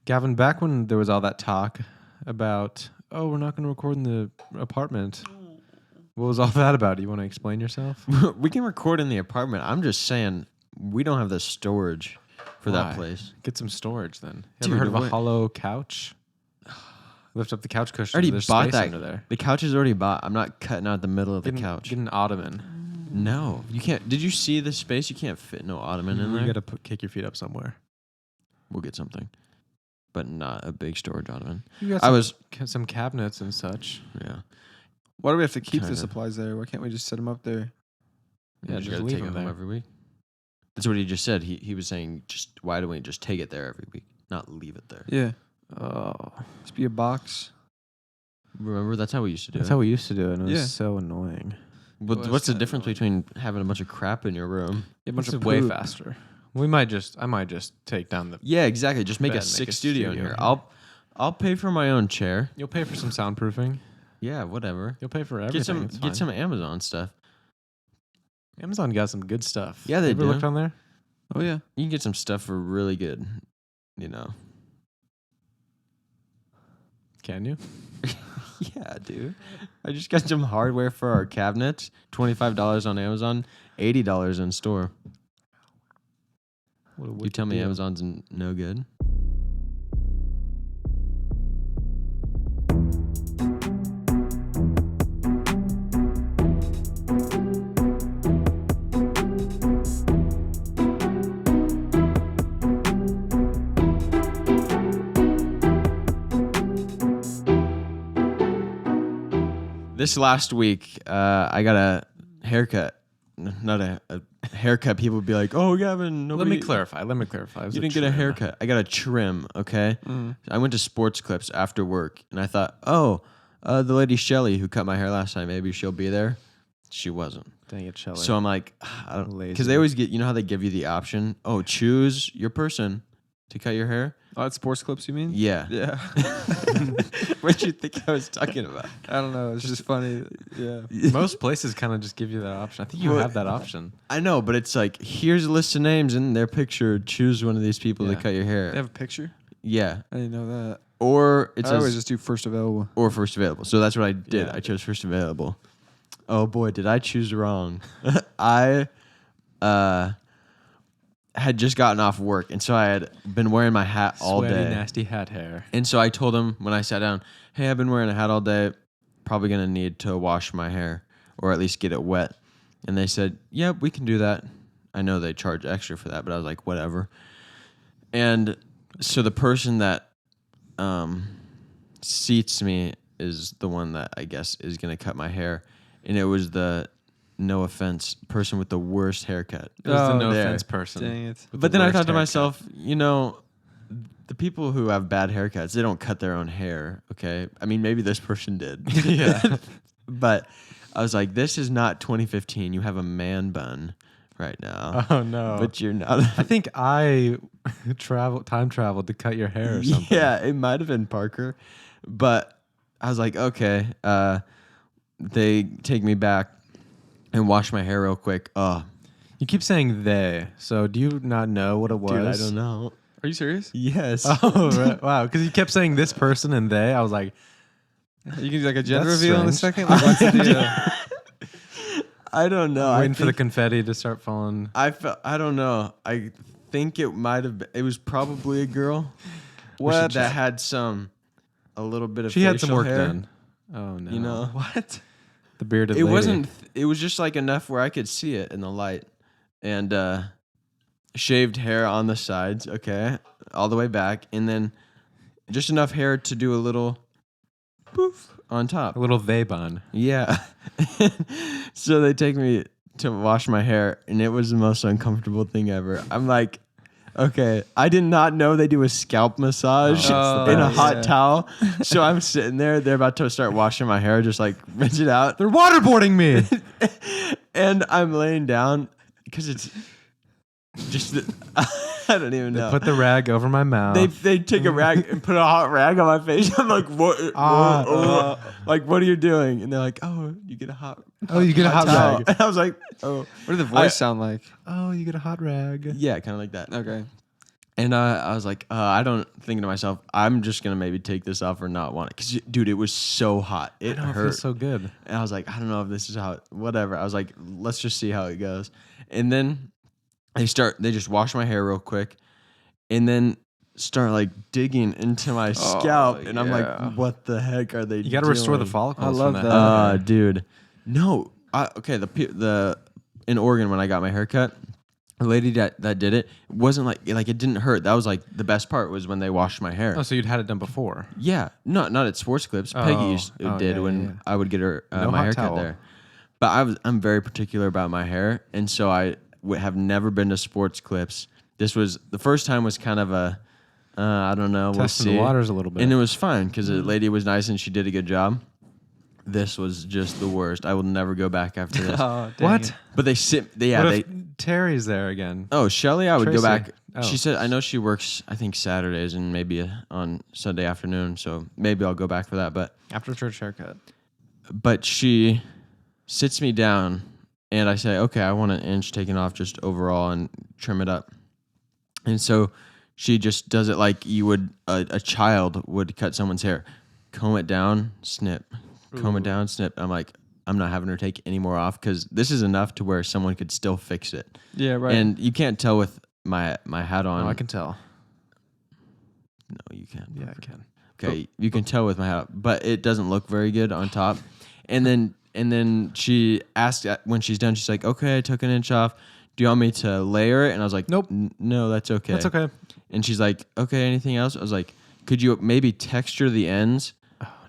Gavin, back when there was all that talk about, we're not going to record in the apartment. What was all that about? Do you want to explain yourself? We can record in the apartment. I'm just saying we don't have the storage for that place. Get some storage then. Dude, Ever heard of a hollow couch? Lift up the couch cushion. I already There's bought space that. under there. The couch is already bought. I'm not cutting out the middle of the couch. Get an ottoman. No, you can't. Did you see the space? You can't fit no ottoman in there. You got to kick your feet up somewhere. We'll get something, but not a big storage ottoman. You got some cabinets and such. Yeah. Why do we have to keep the Kinda. supplies there? Why can't we just set them up there? Yeah, You just gotta leave take it them home there. every week. That's what he just said. He was saying, just why don't we just take it there every week, not leave it there? Yeah. Oh, Just be a box. Remember, that's how we used to do that's it. how we used to do it, and it was Yeah. so annoying. What's the difference between having a bunch of crap in your room? A bunch This of is way poop. faster. I might just take down the. Yeah, exactly. Just make Bed, a make sick a studio in studio here. here. I'll pay for my own chair. You'll pay for some soundproofing. Yeah, whatever. You'll pay for everything. Get some Amazon stuff. Amazon got some good stuff. Yeah, they Ever do. looked on there? Oh, yeah. You can get some stuff for really good, you know. Can you? Yeah, dude. I just got some hardware for our cabinets. $25 on Amazon, $80 in store. You tell me Amazon's no good? This last week, I got a haircut. Not a haircut. People would be like, "Oh, Gavin, Let me clarify. You You didn't get a haircut. I got a trim, okay? I went to Sports Clips after work, and I thought, the lady Shelly who cut my hair last time, maybe she'll be there. She wasn't. Dang it, Shelly. So I'm like, I don't, Lazy. because they always get, you know how they give you the option? Oh, choose your person to cut your hair? Oh, that's sports clips, you mean? Yeah. Yeah. What do you think I was talking about? I don't know. It's just funny. Yeah. Most places kind of just give you that option. I think you Well, have that option. I know, but it's like, here's a list of names and their picture. Choose one of these people to Yeah. cut your hair. They have a picture? Yeah. I didn't know that. Or it I always says just do first available. or first available. So that's what I did. Yeah. I chose first available. Oh boy, did I choose wrong. I had just gotten off work, and so I had been wearing my hat all Sweaty, day. nasty hat hair. And so I told him when I sat down, hey, I've been wearing a hat all day. Probably going to need to wash my hair or at least get it wet. And they said, yeah, we can do that. I know they charge extra for that, but I was like, whatever. And so the person that seats me is the one that I guess is going to cut my hair. And it was the, no offense, person with the worst haircut. It was the Oh, no there. offense person. Dang it. with But the then I worst thought to haircut. myself, you know, the people who have bad haircuts, they don't cut their own hair, okay? I mean, maybe this person did. Yeah. But I was like, this is not 2015. You have a man bun right now. Oh no! But you're not. I think I time traveled to cut your hair or something. Yeah, it might have been Parker. But I was like, okay. They take me back and wash my hair real quick. Oh, You keep saying they. So do you not know what it was? dude, I don't know. Are you serious? Yes. Oh right. Wow! Because you kept saying this person and they. I was like, You can do like a gender That's reveal in a strange. second? Like, what's the deal? I don't know. waiting for the confetti to start falling. I don't know. I think it might have been. It was probably a girl. What? That had a little bit of. She had some facial work hair, done. Oh no! You know. What? the bearded. It lady. wasn't. It was just like enough where I could see it in the light, and shaved hair on the sides. Okay, all the way back, and then just enough hair to do a little poof on top. a little they bun. Yeah. So they take me to wash my hair, and it was the most uncomfortable thing ever. I'm like, okay, I did not know they do a scalp massage Oh, in a yeah. hot towel. So I'm sitting there. They're about to start washing my hair, just like rinse it out. They're waterboarding me. And I'm laying down because it's just, I don't even know. Put the rag over my mouth. They take a rag and put a hot rag on my face. I'm like, what? Like, what are you doing? And they're like, oh, you get a hot. You get a hot towel. rag. And I was like, oh. What did the voice sound like? Oh, you get a hot rag. Yeah, kind of like that. Okay. And I was like, I don't think to myself, I'm just going to maybe take this off or not want it. Because, dude, it was so hot. It I know, it hurt. feels so good. And I was like, I don't know if this is how, whatever. I was like, let's just see how it goes. And then they just wash my hair real quick. And then start like digging into my scalp. And I'm like, what the heck are they doing? You got to restore the follicles. I love from that. Dude. No. Okay. In Oregon, when I got my hair cut, the lady that did it wasn't like it didn't hurt. That was like the best part was when they washed my hair. Oh, so you'd had it done before? Yeah, not at Sports Clips. Peggy did when I would get her No my hot haircut towel. there. But I'm very particular about my hair, and so I have never been to Sports Clips. This was the first time was kind of a I don't know. We'll Testing see. the waters a little bit. And it was fine because the lady was nice and she did a good job. This was just the worst. I will never go back after this. Oh, dang What? it. But they sit. What if They. Terry's there again? Oh, Shelly, I would Tracy. go back. Oh. She said, I know she works, I think, Saturdays and maybe on Sunday afternoon. So maybe I'll go back for that. After church haircut. But she sits me down and I say, okay, I want an inch taken off just overall and trim it up. And so she just does it like you would, a child would cut someone's hair. Comb it down, snip. Comb it down, snip. I'm like, I'm not having her take any more off because this is enough to where someone could still fix it. Yeah, right. And you can't tell with my hat on. Oh, I can tell. No, you can't. Yeah, I can. Okay, you can tell with my hat, but it doesn't look very good on top. And then she asked when she's done. She's like, "Okay, I took an inch off. Do you want me to layer it?" And I was like, Nope. No, that's okay. That's okay. And she's like, "Okay, anything else?" I was like, "Could you maybe texture the ends?"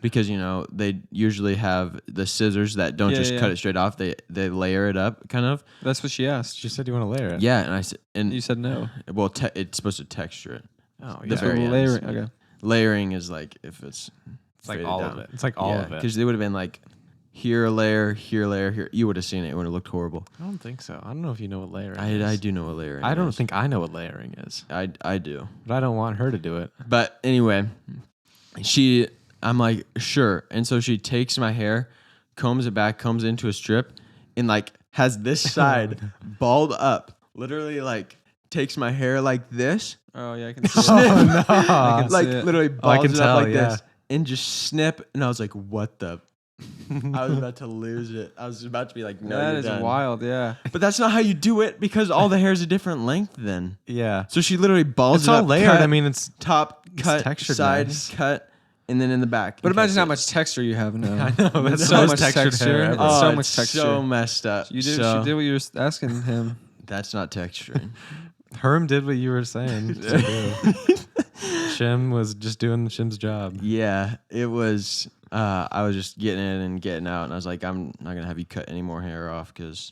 Because they usually have the scissors that don't just cut it straight off. They layer it up, kind of. That's what she asked. She said you want to layer it. Yeah, and I said, and You said no. well, it's supposed to texture it. Oh, The yeah. very ends. layering. Okay. Layering is like if it's like faded all down. of it. It's like all of it. Because they would have been like here a layer, here. You would have seen it. It would have looked horrible. I don't think so. I don't know if you know what layering I is. do know what layering. I don't is. think I know what layering is. I do. But I don't want her to do it. But anyway, I'm like, sure. And so she takes my hair, combs it back, combs it into a strip, and like has this side balled up. Literally like takes my hair like this. Oh yeah, I can see it. Oh, no. I can Like see it. literally balls can it tell, up like yeah. this. And just snip. And I was like, what the? I was about to lose it. I was about to be like, no, That you're is done. wild. Yeah. But that's not how you do it because all the hair is a different length then. Yeah. So she literally balls It's it all up, layered. cut, I mean, it's top, cut, textured side, nice. cut, and then in the back. But you imagine cut how it. much texture you have now. I know. That's It's the so most much textured texture. hair It's ever. Oh, so it's much texture. so messed up. You did. So, She did what you were asking him. That's not texturing. Herm did what you were saying to do. Shim was just doing Shim's job. Yeah, it was. I was just getting in and getting out, and I was like, I'm not gonna have you cut any more hair off because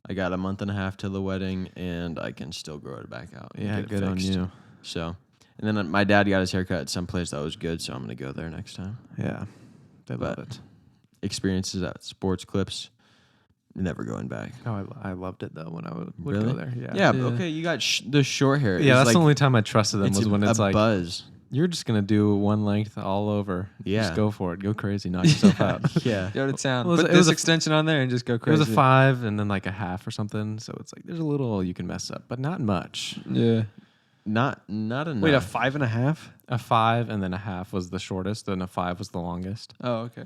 I got a month and a half till the wedding, and I can still grow it back out. and Yeah, get it good on fixed. you. So, and then my dad got his haircut at some place that was good, so I'm gonna go there next time. Yeah. They love But- it. Experiences at Sports Clips, never going back. Oh, I loved it though when I would Really? go there. Yeah. Yeah, Yeah. okay, you got the short hair. Yeah, It's that's like, the only time I trusted them it's was when it's a like buzz. you're just gonna do one length all over. Yeah. Just go for it. Go crazy. Knock yourself out. Yeah. Go to town. Well, it was- Put it was this a- extension on there and just go It crazy. was a 5 and then like a half or something. So it's like there's a little you can mess up, but not much. Yeah. Not enough. Wait, a 5.5? A 5 and then a half was the shortest, and a 5 was the longest. Oh, okay.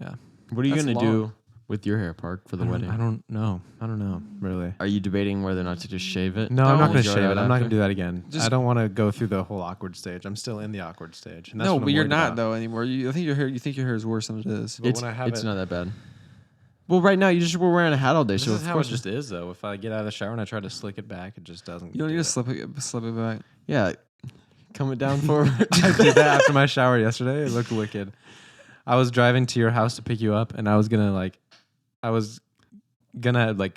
Yeah. What are you That's gonna long. do with your hair, Park, for the wedding? I don't know. I don't know really. Are you debating whether or not to just shave it? No, I'm not Don't. gonna Grow shave it. I'm not after? gonna do that again. Just- I don't want to go through the whole awkward stage. I'm still in the awkward stage. And that's No, what but I'm you're worried not about. though anymore. I think your hair. You think your hair is worse than it is. But It's when I have it's it- not that bad. Well, right now you just were wearing a hat all day, This so is of how course it just is though. If I get out of the shower and I try to slick it back, it just doesn't. You don't do need to it. slip it back. yeah, coming down forward. I did that after my shower yesterday. It looked wicked. I was driving to your house to pick you up, and I was gonna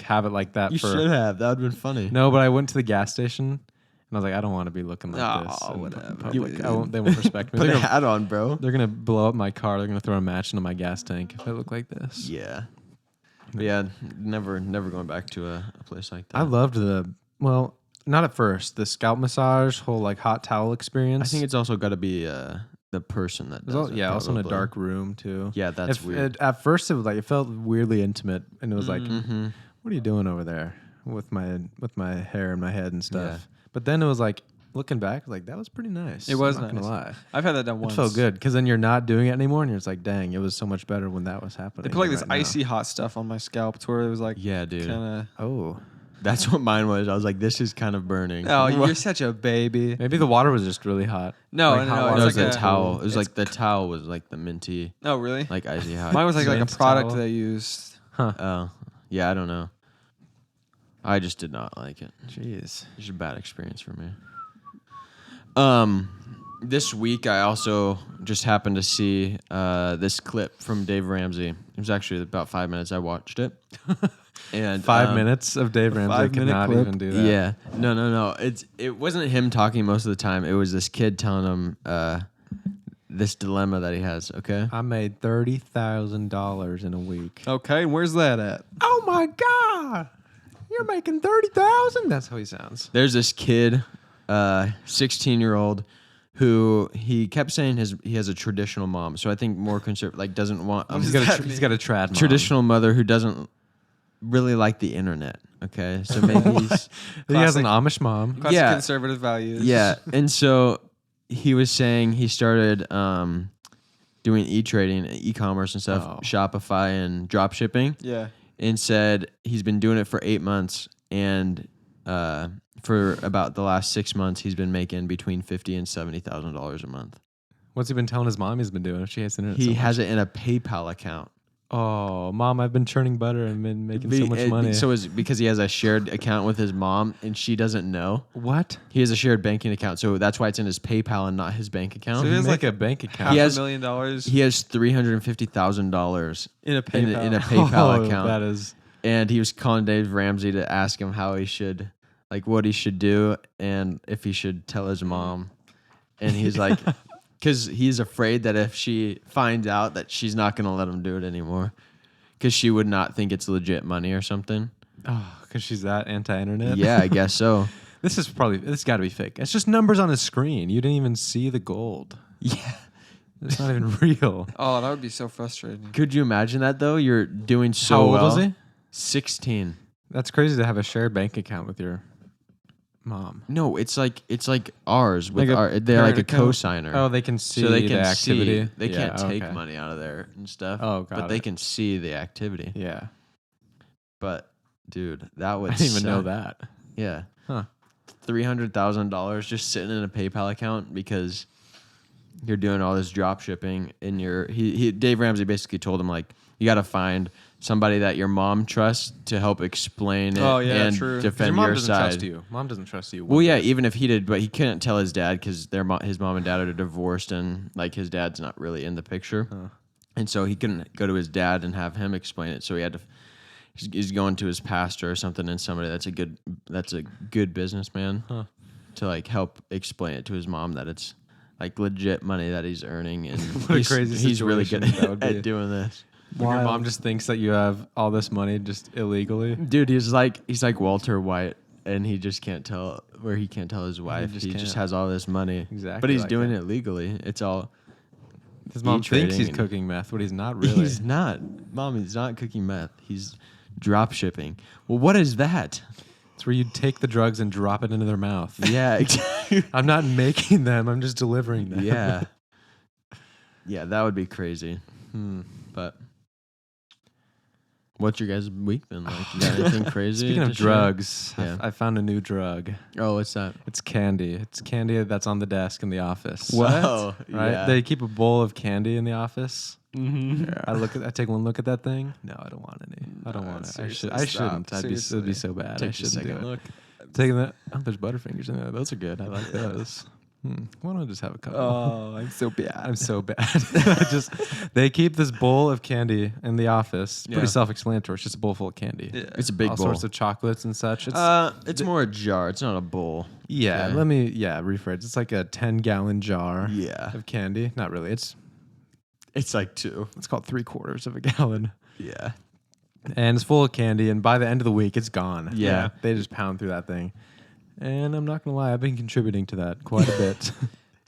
have it like that. You for should have. That would have been funny. No, but I went to the gas station, and I was like, I don't want to be looking like this. Oh, in whatever. public. You- They won't respect me. Put They're a gonna, hat on, bro. they're gonna blow up my car. They're gonna throw a match into my gas tank if I look like this. Yeah. But yeah, never going back to a place like that. I loved not at first. The scalp massage, whole like hot towel experience. I think it's also got to be the person that does it. also in a probably. dark room too. Yeah, that's weird. At first, it was like it felt weirdly intimate, and it was like, Mm-hmm. what are you doing over there with my hair and my head and stuff? Yeah. But then it was like looking back, like that was pretty nice. It was I'm not nice. gonna lie. I've had that done It once. felt good because then you're not doing it anymore, and you're just like, dang, it was so much better when that was happening. They put like than this right now. icy hot stuff on my scalp to where it was like Yeah, dude. kind Oh, That's what mine was. I was like, this is kind of burning. of. Oh, you're such a baby. maybe the water was just really hot. No, Like hot no, water. No, it it's was like the a towel. It was it's like the towel was like the minty, Oh, really? like icy hot. Mine was like a Mint product towel. they used. Oh, yeah, I don't know. I just did not like it. Jeez. It's just a bad experience for me. This week I also just happened to see this clip from Dave Ramsey. It was actually about 5 minutes. I watched it. And 5 minutes of Dave Ramsey could 5-minute not clip? even do that. Yeah. No. It wasn't him talking most of the time. It was this kid telling him this dilemma that he has, okay? I made $30,000 in a week. Okay, where's that at? Oh my God! You're making $30,000. That's how he sounds. There's this kid, 16-year-old, who he kept saying he has a traditional mom. So I think more conservative, like doesn't want He's got a trad mom. traditional mother who doesn't really like the internet. Okay, so maybe he's He has an Amish mom. Classic Yeah. conservative values. yeah, and so he was saying he started doing e-trading, e-commerce and stuff, Oh. Shopify and drop shipping, Yeah. and said he's been doing it for 8 months, and for about the last 6 months he's been making between $50,000 and $70,000 a month. What's he been telling his mom he's been doing? If she has internet, He so much? has it in a PayPal account. Oh, mom, I've been churning butter and been making so much money. So it's because he has a shared account with his mom and she doesn't know. What? He has a shared banking account, so that's why it's in his PayPal and not his bank account. So He he has has like a bank account. He has- $500,000 He has $350,000 in a PayPal. in a PayPal Oh, account. That is. And he was calling Dave Ramsey to ask him how he should, like what he should do and if he should tell his mom. And he's like, because he's afraid that if she finds out that she's not going to let him do it anymore, because she would not think it's legit money or something. Oh, because she's that anti-internet. Yeah, I guess so. This got to be fake. It's just numbers on a screen. You didn't even see the gold. Yeah. It's not even real. Oh, that would be so frustrating. Could you imagine that though? You're doing so How old well. was he? 16. That's crazy to have a shared bank account with your mom. No, it's like ours with Like a our. They're like a parent account? cosigner. Oh, they can see so they can the activity. see. They Yeah, can't take okay. money out of there and stuff. Oh, got but they it. can see the activity. Yeah, But dude, that would. I didn't even know suck. that. Yeah. Huh. $300,000 just sitting in a PayPal account because you're doing all this drop shipping and Dave Ramsey basically told him like you got to find somebody that your mom trusts to help explain it Oh, yeah, and true. 'Cause defend your mom your doesn't side. trust you. Mom doesn't trust you. Well, yeah, even if he did, but he couldn't tell his dad because his mom and dad are divorced, and like his dad's not really in the picture, and so he couldn't go to his dad and have him explain it. So he had to. He's going to his pastor or something, and somebody that's a good businessman to like help explain it to his mom that it's like legit money that he's earning, and What a crazy he's really good situation that would be. at doing this. When your Wild. mom just thinks that you have all this money just illegally. Dude, he's like Walter White, and he just can't tell his wife. just He just can't. has all this money, Exactly but he's like doing that. it legally. It's all His mom e-trading thinks he's and- cooking meth, but he's not really. He's not, Mom. He's not cooking meth. He's drop shipping. Well, what is that? It's where you take the drugs and drop it into their mouth. Yeah, exactly. I'm not making them. I'm just delivering them. yeah, yeah. That would be crazy. Hmm. But what's your guys' week been like? You got anything crazy? Speaking of to share? drugs, Yeah. I found a new drug. Oh, what's that? It's candy. It's candy that's on the desk in the office. Oh, Right? yeah. They keep a bowl of candy in the office. Mm-hmm. I take one look at that thing. No, I don't want any. I don't No, want it. seriously, I stop. shouldn't. It'd be Seriously. so bad. I Take a shouldn't second do it. look. Taking that. Oh, there's Butterfingers in there. Those are good. I like those. Why don't I just have a couple? Oh, I'm so bad. I'm so bad. They keep this bowl of candy in the office. Yeah. Pretty self-explanatory. It's just a bowl full of candy. Yeah. It's a big All bowl. sorts of chocolates and such. It's more a jar. It's not a bowl. Yeah, Okay. let me rephrase. It's like a 10-gallon jar Yeah, of candy. Not really. It's like 2. called 3/4 of a gallon. Yeah. And it's full of candy, and by the end of the week, it's gone. Yeah. They just pound through that thing. And I'm not gonna lie, I've been contributing to that quite a bit.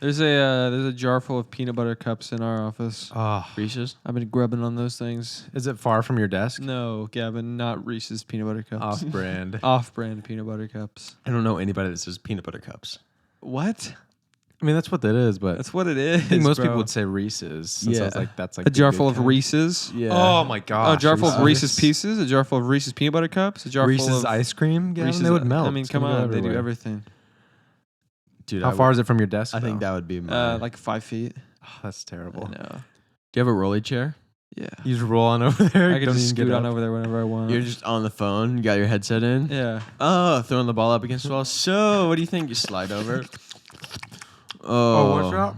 There's a jar full of peanut butter cups in our office. Oh, Reese's. I've been grubbing on those things. is it far from your desk? No, Gavin, not Reese's peanut butter cups. Off-brand. Off-brand peanut butter cups. I don't know anybody that says peanut butter cups. What? I mean, that's what that is, but That's what it is. I think most people bro. would say Reese's. Since I was Yeah. like, that's like A the jar good full of kind. Reese's. Yeah. Oh my gosh! A jar full of Reese's. Reese's Pieces. A jar full of Reese's peanut butter cups. A jar full Reese's of ice cream. Gavin, Reese's. they would melt. I mean, It's come gonna go on, they do everywhere. everything. Dude, How far is it from your desk? I think though? that would be my. Like 5 feet. Oh, that's terrible. I know. Do you have a rolly chair? Yeah. You just roll on over there. I could don't just even get scoot on up. over there whenever I want. You're just on the phone. You got your headset in. Yeah. Oh, throwing the ball up against the wall. So, what do you think? You slide over. Oh, one Oh, shot.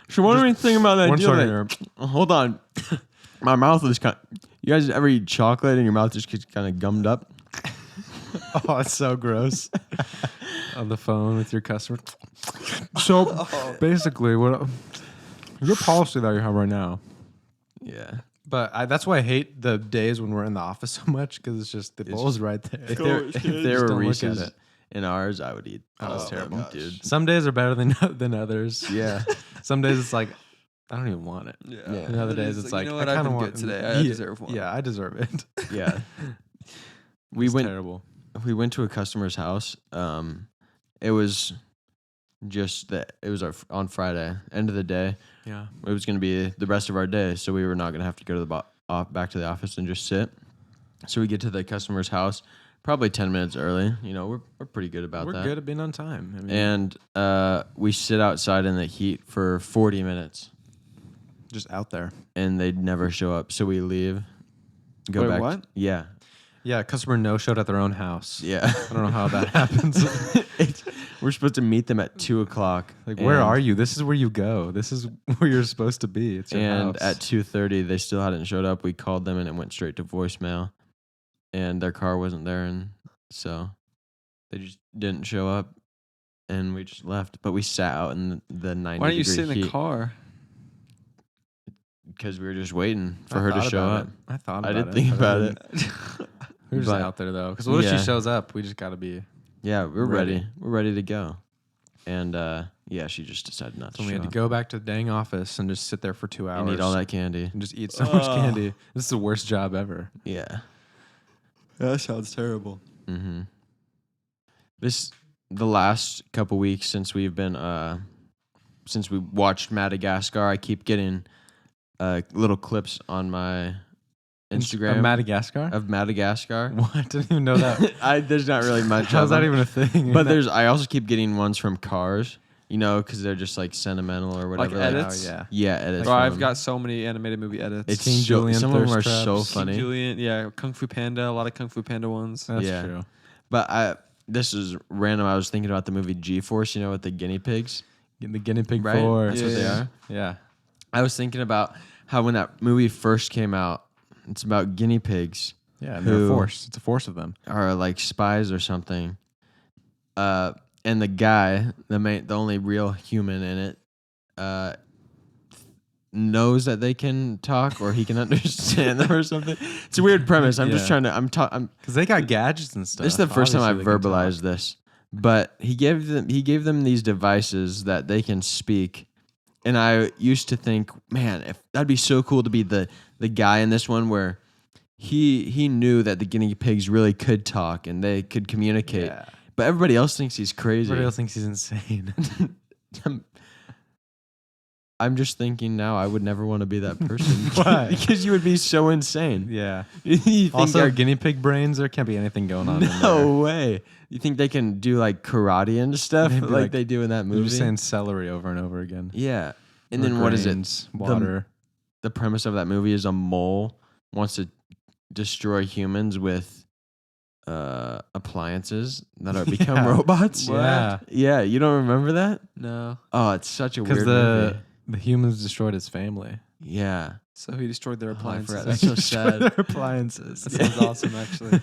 So, what do you think about that One deal? second That, here. hold on. My mouth is kind. You guys ever eat chocolate and your mouth just gets kind of gummed up? Oh, it's so gross. On the phone with your customer. So basically, what your policy that you have right now? Yeah. But that's why I hate the days when we're in the office so much because it's just the bowl's right there. If there Just were don't look at Reese's it. in ours, I would eat. Oh, that's all of terrible, them, dude. Some days are better than others. Yeah. Some days it's like I don't even want it. Yeah. And other days it's like you know I what? I've kind of been want good today. I deserve one. Yeah, I deserve it. Yeah. We It's went. terrible. We went to a customer's house. It was just that it was on Friday, end of the day. Yeah. It was going to be the rest of our day, so we were not going to have to go to the back to the office and just sit. So we get to the customer's house probably 10 minutes early. You know, we're pretty good about We're that. good at being on time. I mean, And we sit outside in the heat for 40 minutes, just out there. and they'd never show up. So we leave, go Wait, back. what? Yeah, Yeah, customer no-showed at their own house. yeah. I don't know how that happens. We're supposed to meet them at 2:00. Like, where are you? This is where you go. This is where you're supposed to be. It's your And house. at 2:30, they still hadn't showed up. We called them, and it went straight to voicemail. And their car wasn't there, and so they just didn't show up, and we just left. But we sat out in the 90 Why don't you degree sit in the heat car? because we were just waiting I for her to thought show about up. it. I thought I about didn't it. think but about I it. didn't- We're just But- out there though, because what if Yeah. she shows up? We just got to be. Yeah, we're Ready. ready. We're ready to go. And yeah, she just decided not to So we show had to up. go back to the dang office and just sit there for 2 hours And eat all that candy. and just eat so much candy. This is the worst job ever. Yeah. That sounds terrible. Mm-hmm. The last couple weeks since we've been since we watched Madagascar, I keep getting little clips on my Instagram Madagascar. of Madagascar. What? I didn't even know that. There's not really much. How's of that them. even a thing? But I also keep getting ones from Cars. You know, because they're just like sentimental or Like whatever. edits? Oh, yeah. Yeah, edits. Bro, from I've them. got so many animated movie edits. It's King so, Julian some of them are Thirst so Traps. funny. Julian, yeah, Kung Fu Panda, a lot of Kung Fu Panda ones. That's Yeah. true. But this is random. I was thinking about the movie G-Force. You know, with the guinea pigs. The guinea pig Right? force. That's what they Yeah. are. Yeah. I was thinking about how when that movie first came out, it's about guinea pigs Yeah. And they're a Who- force. It's a force of them. are like spies or something. And the guy, the only real human in it, knows that they can talk or he can understand them or something. It's a weird premise. I'm just Yeah. trying to. I'm. Because they got gadgets and stuff. This is the first time I've Obviously they can talk. verbalized this, but he gave them these devices that they can speak, and I used to think, man, if that'd be so cool to be the guy in this one where he knew that the guinea pigs really could talk and they could communicate, Yeah. but everybody else thinks he's crazy. Everybody else thinks he's insane. I'm just thinking now I would never want to be that person. Why? Because you would be so insane. yeah. You think Also, they're- guinea pig brains. There can't be anything going on. in there. no way. You think they can do like karate and stuff They'd be like like- they do in that They're movie? just saying celery over and over again. Yeah. And Or then what is it? grains, Water. The premise of that movie is a mole wants to destroy humans with appliances that are become Yeah. robots. Yeah. Yeah, you don't remember that? No. Oh, it's such a Because weird movie. the humans destroyed his family. Yeah. So he destroyed their Oh, I appliances. forgot. That's so Destroyed sad. their appliances. That sounds awesome, actually.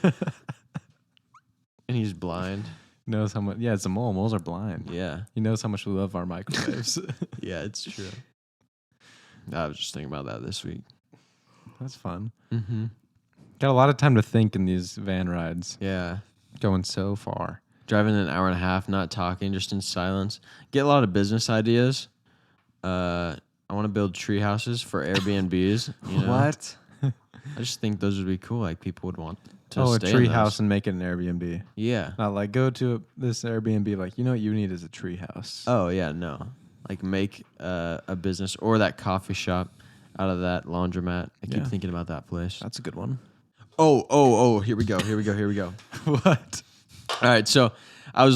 And he's blind. Knows how much. Yeah, it's a mole. Moles are blind. Yeah. He knows how much we love our microwaves. Yeah, it's true. I was just thinking about that this week. That's fun. Mm-hmm. Got a lot of time to think in these van rides. Yeah. Going so far. Driving an hour and a half, not talking, just in silence. Get a lot of business ideas. I want to build tree houses for Airbnbs. You know? What? I just think those would be cool. Like people would want to a stay in tree those. house and make it an Airbnb. Yeah. Not like go to this Airbnb. Like, you know what you need is a tree house. Oh yeah, no. Like make a business or that coffee shop out of that laundromat. I keep Yeah. thinking about that place. That's a good one. Oh, here we go. What? All right, so I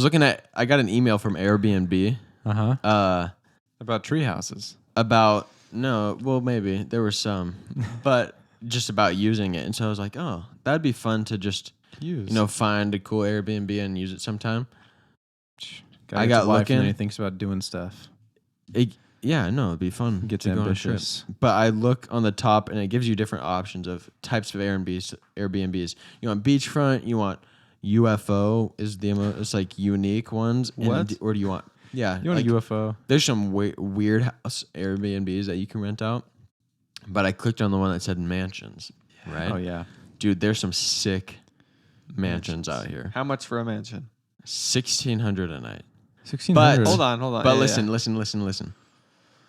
got an email from Airbnb About tree houses. about maybe there were some, but just about using it. And so I was like, oh, that'd be fun to just find a cool Airbnb and use it sometime. I got looking, and then he thinks about doing stuff. It'd be fun. Gets to go on a trip. ambitious. But I look on the top, and it gives you different options of types of Airbnbs. You want beachfront. You want UFO is the most. It's like unique ones. What? Or do you want? Yeah, You want like, a UFO? There's some weird house Airbnbs that you can rent out. But I clicked on the one that said mansions. Right? Oh yeah. Dude, there's some sick mansions out here. How much for a mansion? $1,600 a night. 1600. Hold on. But listen.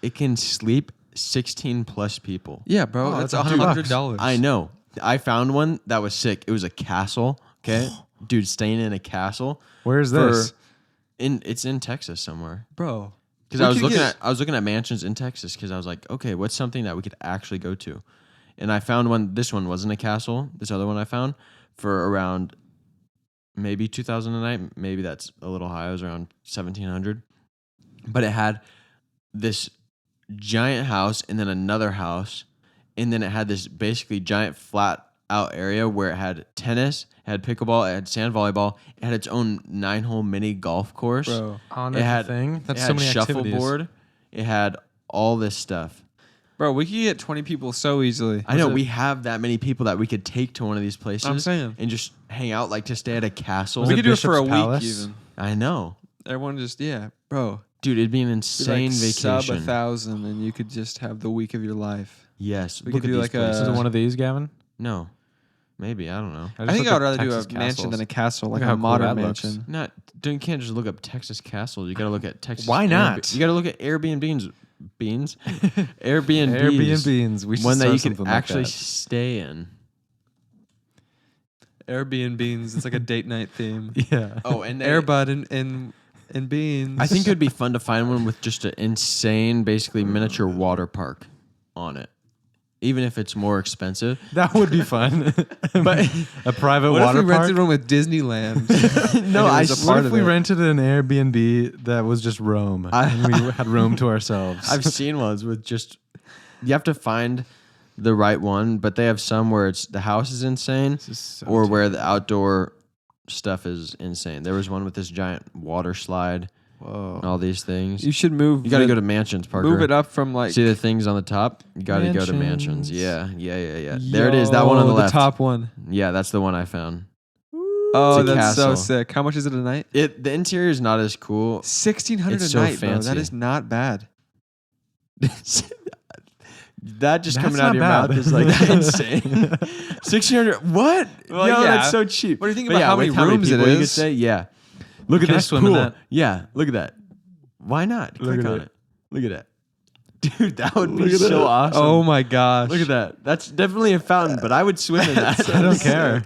It can sleep 16 plus people. Yeah, bro, Oh, that's that's $100. $100. I know. I found one that was sick. It was a castle. Okay, dude, staying in a castle. Where's this? It's in Texas somewhere. Bro. Because I was looking at mansions in Texas because I was like, okay, what's something that we could actually go to? And I found one. This one wasn't a castle. This other one I found for around maybe 2,000 a night. Maybe that's a little high. It was around 1,700. But it had this giant house and then another house, and then it had this basically giant flat out area where it had tennis, it had pickleball, it had sand volleyball, it had its own 9-hole mini golf course. Bro. On It had thing. That's it so had many activities. shuffleboard. It had all this stuff. Bro, we could get 20 people so easily. I know we have that many people that we could take to one of these places. I'm saying. And just hang out, like to stay at a castle. We could do it for a Bishop's week Palace? even. I know, Everyone just, bro. dude. It'd be an Be insane like vacation. sub 1,000 and you could just have the week of your life. Yes, We look could at do these like a- places. Is it one of these, Gavin? No, maybe I don't know. I think I would rather do a Texas mansion castles. than a castle, like Look how a cool modern that looks. mansion. You can't just look up Texas castles. You got to look at Texas. Why not? You got to look at Airbnbs. Airbnbs. Airbnbs. We should One that start you something can like actually that. stay in. Airbnbs. It's like a date night theme. Yeah. Oh, and Airbud and beans. I think it would be fun to find one with just an insane, basically miniature water park on it, even if it's more expensive. That would be fun. But a private what if water we park. rented one with Disneyland? no, And it I was a What part if of we it. rented an Airbnb that was just Rome and we had Rome to ourselves? I've seen ones with just. You have to find the right one, but they have some where it's the house is insane, This is so or where the outdoor stuff is insane. There was one with this giant water slide Whoa. and all these things. You should move. You got to the- go to mansions, Parker. Move it up from like. See the things on the top? You got to go to mansions. Mansions. Yeah. There it is. That one on the left. top one. Yeah, that's the one I found. Oh, It's a that's so castle. sick. How much is it a night? The interior is not as cool. 1,600 It's a so night, bro. That fancy. is not bad. That just That's coming out of your not mouth bad. is like insane. 1,600. What? Well, Yo, yeah. that's so cheap. What do you think But about how many with rooms it people you could is? stay? Yeah. Look at Can I this swim in pool. that? Yeah. Look at that. Why not? Look Click at on it. it. Look at that. Dude, that would be Look at so that. awesome. Oh my gosh. Look at that. That's definitely a fountain, but I would swim in that. I don't care.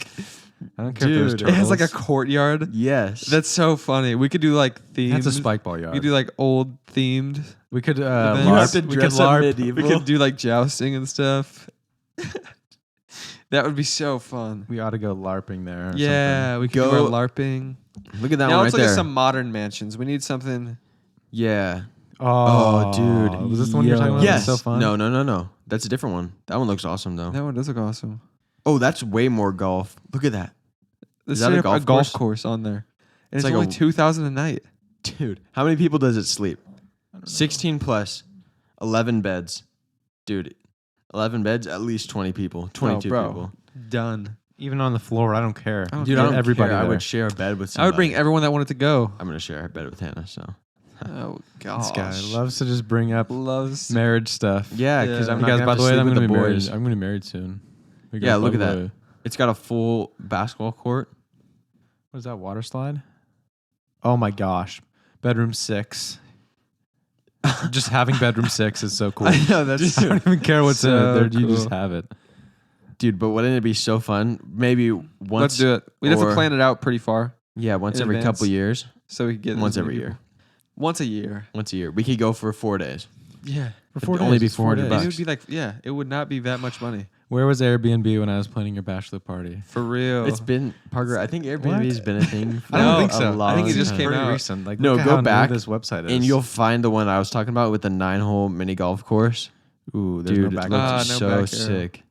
I don't care if there's Dude. It has like a turtles. courtyard. Yes. That's so funny. We could do like themed. That's a spike ball We yard. could do like old themed. We could Events. you have LARP. to We could dress up LARP. medieval. We could do like jousting and stuff. That would be so fun. We ought to go LARPing there. Or Yeah, we could Go- do our LARPing. Look at that Now one let's right look there. at some modern mansions. We need something. Yeah. something. Oh, dude. Was this the one you're talking about? Yes. That's so fun. No. That's a different one. That one looks awesome though. That one does look awesome. Oh, that's way more golf. Look at that. There's Is that a straight up golf course on there. And it's like only a- 2,000 a night. Dude, how many people does it sleep? 16 plus, 11 beds. Dude, 11 beds, at least 20 people, 22 bro. people. Done. Even on the floor, I don't care. I don't Dude, care. I don't everybody care. I there. would share a bed with I somebody. would bring everyone that wanted to go. I'm going to share a bed with Hannah, so. Oh This gosh. guy loves to just bring up loves. marriage stuff. Yeah, because Yeah. I'm You not guys, gonna by have the to way, sleep I'm with gonna the be married. boys. I'm gonna be married soon. We Yeah, got look at by the that. way. It's got a full basketball court. What is that, water slide? Oh my gosh. Bedroom 6. Just having bedroom 6 is so cool. I know, that's I don't even care what's in So it. There, you just cool. have it. Dude, but wouldn't it be so fun? Maybe once. Let's do it. We'd have to or- plan it out pretty far Yeah, once in every advance. couple years. so we could get Once as many every people. year. Once a year. Once a year. We could go for 4 days. Yeah. For 4 It'd only days, be it's 4 $400 days. It bucks. would be like, it would not be that much money. Where was Airbnb when I was planning your bachelor party? For real. It's been, Parker, I think Airbnb has been a thing for I don't No, think a so. long I think it just time. came pretty out. recent. Like, No, look at go how new back this website is. And you'll find the one I was talking about with the 9-hole mini golf course. Ooh, there's Dude, no it back. looks no so back arrow. sick.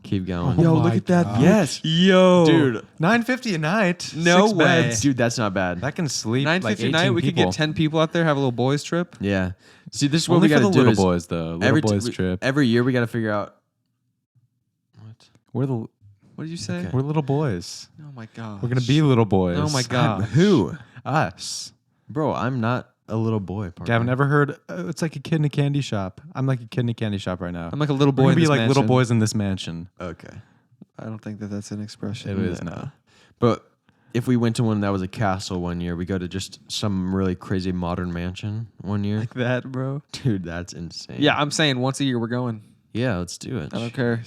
Keep going. Yo, look at that. Yes. Yo. Dude. $9.50 a night. No 6 way. beds. Dude, that's not bad. That can sleep $9.50 like 18 night, we could people. get 10 people out there, have a little boys trip. Yeah. See, this is what Only we for got the to do little is boys, though. Little every boys trip. Every year we got to figure out. What? We're the What did you say? Okay. we're little boys. Oh my god. We're gonna be little boys. Oh my god. Who? Us. Bro, I'm not a little boy, Parker. Gavin, ever heard? It's like a kid in a candy shop. I'm like a kid in a candy shop right now. I'm like a little We're boy. gonna in be this like little mansion. boys in this mansion. Okay. I don't think that that's an expression. It is now. But if we went to one that was a castle one year, we go to just some really crazy modern mansion one year. Like that, bro. Dude, that's insane. Yeah, I'm saying once a year we're going. Yeah, let's do it. I don't care.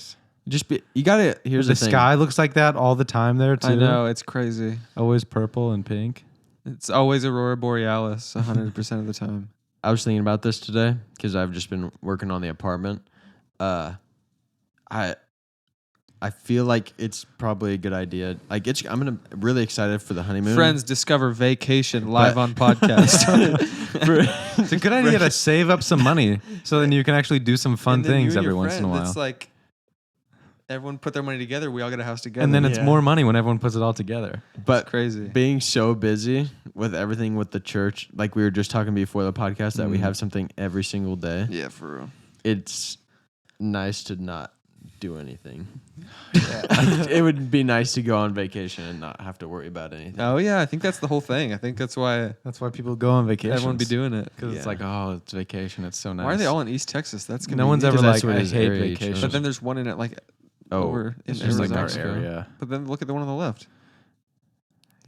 Just be, you gotta, here's The the thing. sky looks like that all the time there too. I know, it's crazy. Always purple and pink. It's always Aurora Borealis 100% of the time. I was thinking about this today because I've just been working on the apartment. I feel like it's probably a good idea. Like really excited for the honeymoon. Friends discover vacation live But- on podcast. It's a good idea to save up some money so then you can actually do some fun And then you things and every your once in a friend, while. It's like everyone put their money together. We all get a house together. And then it's Yeah. more money when everyone puts it all together. But crazy. being so busy with everything with the church, like we were just talking before the podcast, that we have something every single day. Yeah, for real. It's nice to not do anything. It would be nice to go on vacation and not have to worry about anything. Oh yeah, I think that's the whole thing. I think that's why That's why people go on vacation. everyone be doing it. Because it's Yeah. like, oh, it's vacation. It's so nice. Why are they all in East Texas? That's No one's ever Because that's like, what I his hate area each vacation. knows. But then there's one in it like over in It's just like Arizona. our area. But then look at the one on the left.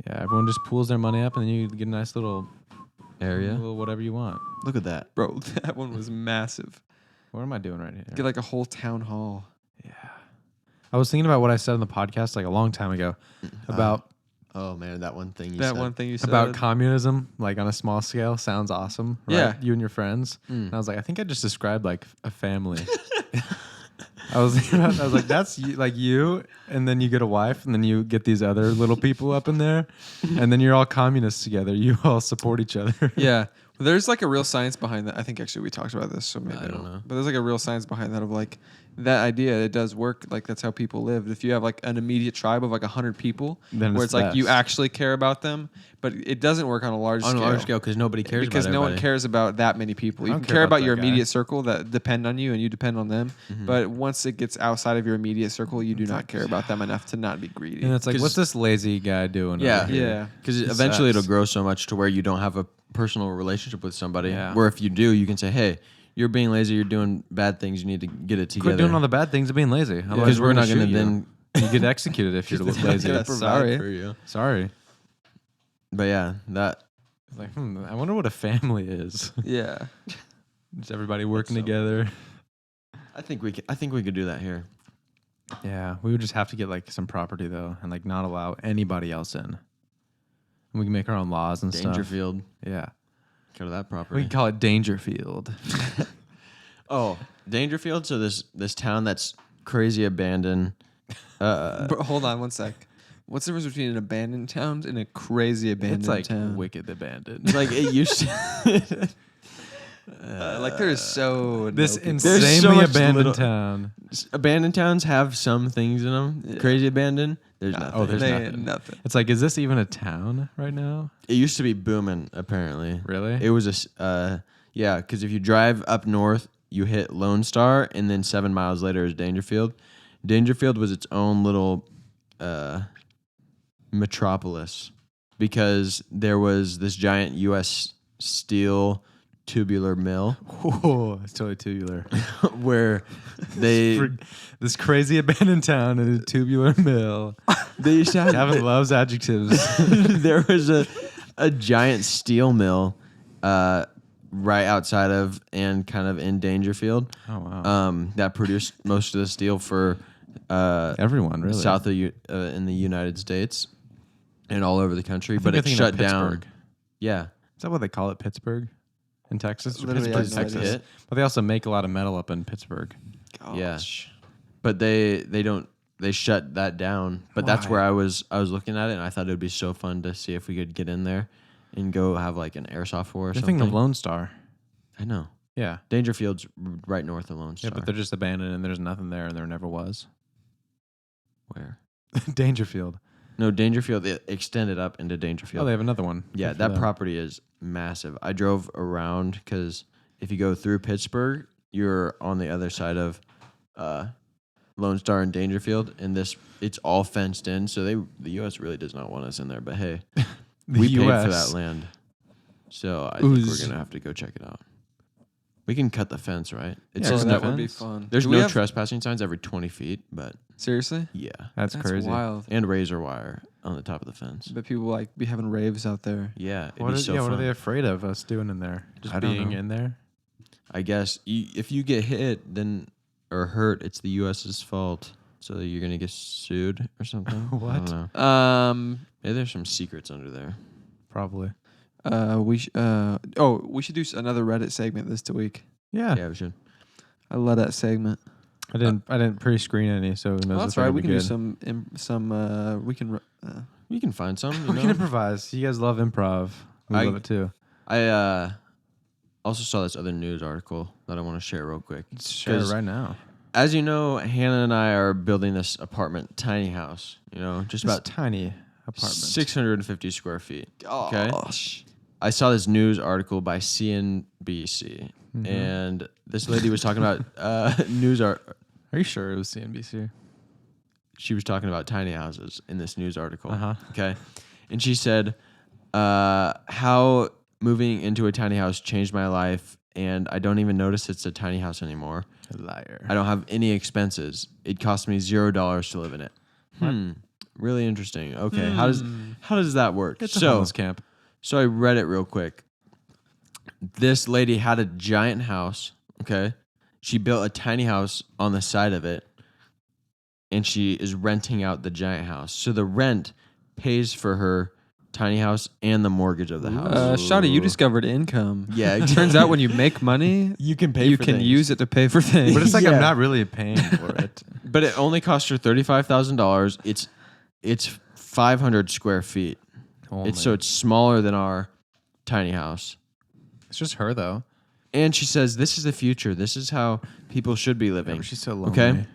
Yeah, everyone just pools their money up and then you get a nice little Area. little whatever you want. Look at that. Bro, that one was massive. What am I doing right here? Get like a whole town hall. Yeah. I was thinking about what I said on the podcast like a long time ago about Oh man, that one thing you That said. one thing you said. about communism, like on a small scale, sounds awesome. Right? Yeah. You and your friends. Mm. And I was like, I think I just described like a family. I was thinking about, I was like, that's like you, and then you get a wife, and then you get these other little people up in there, and then you're all communists together. You all support each other. Yeah. Well, there's like a real science behind that. I think actually we talked about this, so maybe I don't know. But there's like a real science behind that of like that idea. It does work. Like that's how people live. If you have like an immediate tribe of like 100 people, Then where it's it's like you best. actually care about them, but it doesn't work on a large On scale. a large scale because nobody cares because about no one everybody. cares about that many people. You I can don't care care about about your that guy. immediate circle that depend on you and you depend on them. Mm-hmm. But once it gets outside of your immediate circle, you do not care about them enough to not be greedy. And it's like, 'Cause- what's this lazy guy doing? Yeah. over here? Yeah. Because It eventually sucks. it'll grow so much to where you don't have a personal relationship with somebody. Yeah. Where if you do, you can say, "Hey, you're being lazy. You're doing bad things. You need to get it together." Quit doing all the bad things of being lazy. Otherwise, because we're not gonna going to shoot then. you get executed if you're lazy. Yeah. Sorry. for you. Sorry. But yeah, that It's like, I wonder what a family is. Yeah. Just everybody working so- together. I think we could do that here. Yeah, we would just have to get like some property though, and like not allow anybody else in. And we can make our own laws and stuff. Dangerfield. Yeah, Go to that we property. can call it Dangerfield. Oh, Dangerfield. So this town that's crazy abandoned. Bro, hold on one sec. What's the difference between an abandoned town and a crazy abandoned It's like town? wicked abandoned. It's like it used to. Like there is so This no people. There's so insanely much abandoned little- town. Abandoned towns have some things in them. Yeah. Crazy abandoned. There's No, nothing. Oh, there's they nothing. ain't nothing. It's like, is this even a town right now? It used to be booming. Apparently, Really? it was yeah. Because if you drive up north, you hit Lone Star, and then 7 miles later is Dangerfield. Dangerfield was its own little metropolis because there was this giant U.S. steel tubular mill Whoa, it's totally tubular. where they This crazy abandoned town in a tubular mill. they used to have Gavin loves adjectives. there was a giant steel mill right outside of and kind of in Dangerfield Oh wow. that produced most of the steel for Everyone, really. south of in the United States and all over the country, think but you're it thinking shut of down. Pittsburgh. Yeah, Is that what they call it, Pittsburgh? In Texas? Literally, I Pittsburgh, have no Texas. idea. But they also make a lot of metal up in Pittsburgh. Yeah. Gosh. but they don't. They shut that down. But that's Why? where I was looking at it, and I thought it would be so fun to see if we could get in there and go have like an airsoft war or You're something. thinking of Lone Star. I know. Yeah. Dangerfield's right north of Lone Star. Yeah, but they're just abandoned and there's nothing there and there never was. Where? Dangerfield. No, Dangerfield, it extended up into Dangerfield. Oh, they have another one. Yeah, Good for that them. property is massive. I drove around because if you go through Pittsburgh, you're on the other side of Lone Star and Dangerfield, and it's all fenced in. So the U.S. really does not want us in there. But hey, we paid for that land, so I think we're gonna have to go check it out. We can cut the fence, right? It's Yeah, just that no, would be fun. there's Do we no have- trespassing signs every 20 feet, but Seriously? yeah, That's crazy. wild. and razor wire on the top of the fence. But people like be having raves out there. Yeah, it'd What be are, so yeah, fun. what are they afraid of us doing in there? Just I don't being know. in there? I guess if you get hit then or hurt, it's the U.S.'s fault. So you're gonna get sued or something. I What? don't know. Maybe there's some secrets under there. Probably. We should do another Reddit segment this week. Yeah. Yeah, we should. I love that segment. I didn't pre-screen any, so who knows Well, if that's they're right. gonna We be can do good. some. We can. We can find some. You We know? can improvise. You guys love improv. We I- love it too. I also saw this other news article that I want to share real quick. Let's share it 'Cause right now. As you know, Hannah and I are building this apartment, tiny house. You know, just This about tiny apartment. 650 square feet. Okay. Gosh. I saw this news article by CNBC, Mhm. and this lady was talking about Are you sure it was CNBC? She was talking about tiny houses in this news article. Uh-huh. Okay. And she said, how moving into a tiny house changed my life, and I don't even notice it's a tiny house anymore. Liar. I don't have any expenses. It cost me $0 to live in it. Really interesting. Okay. How does that work? It's a homeless camp. So I read it real quick. This lady had a giant house, okay? She built a tiny house on the side of it, and she is renting out the giant house. So the rent pays for her tiny house and the mortgage of the house. Shawty, you discovered income. Yeah, It turns out when you make money, you can pay you for can things. use it to pay for things. But it's like Yeah. I'm not really paying for it. But it only cost her $35,000. It's 500 square feet. Only. It's smaller than our tiny house. It's just her though. And she says this is the future. This is how people should be Yeah, living. but she's so lonely. Okay.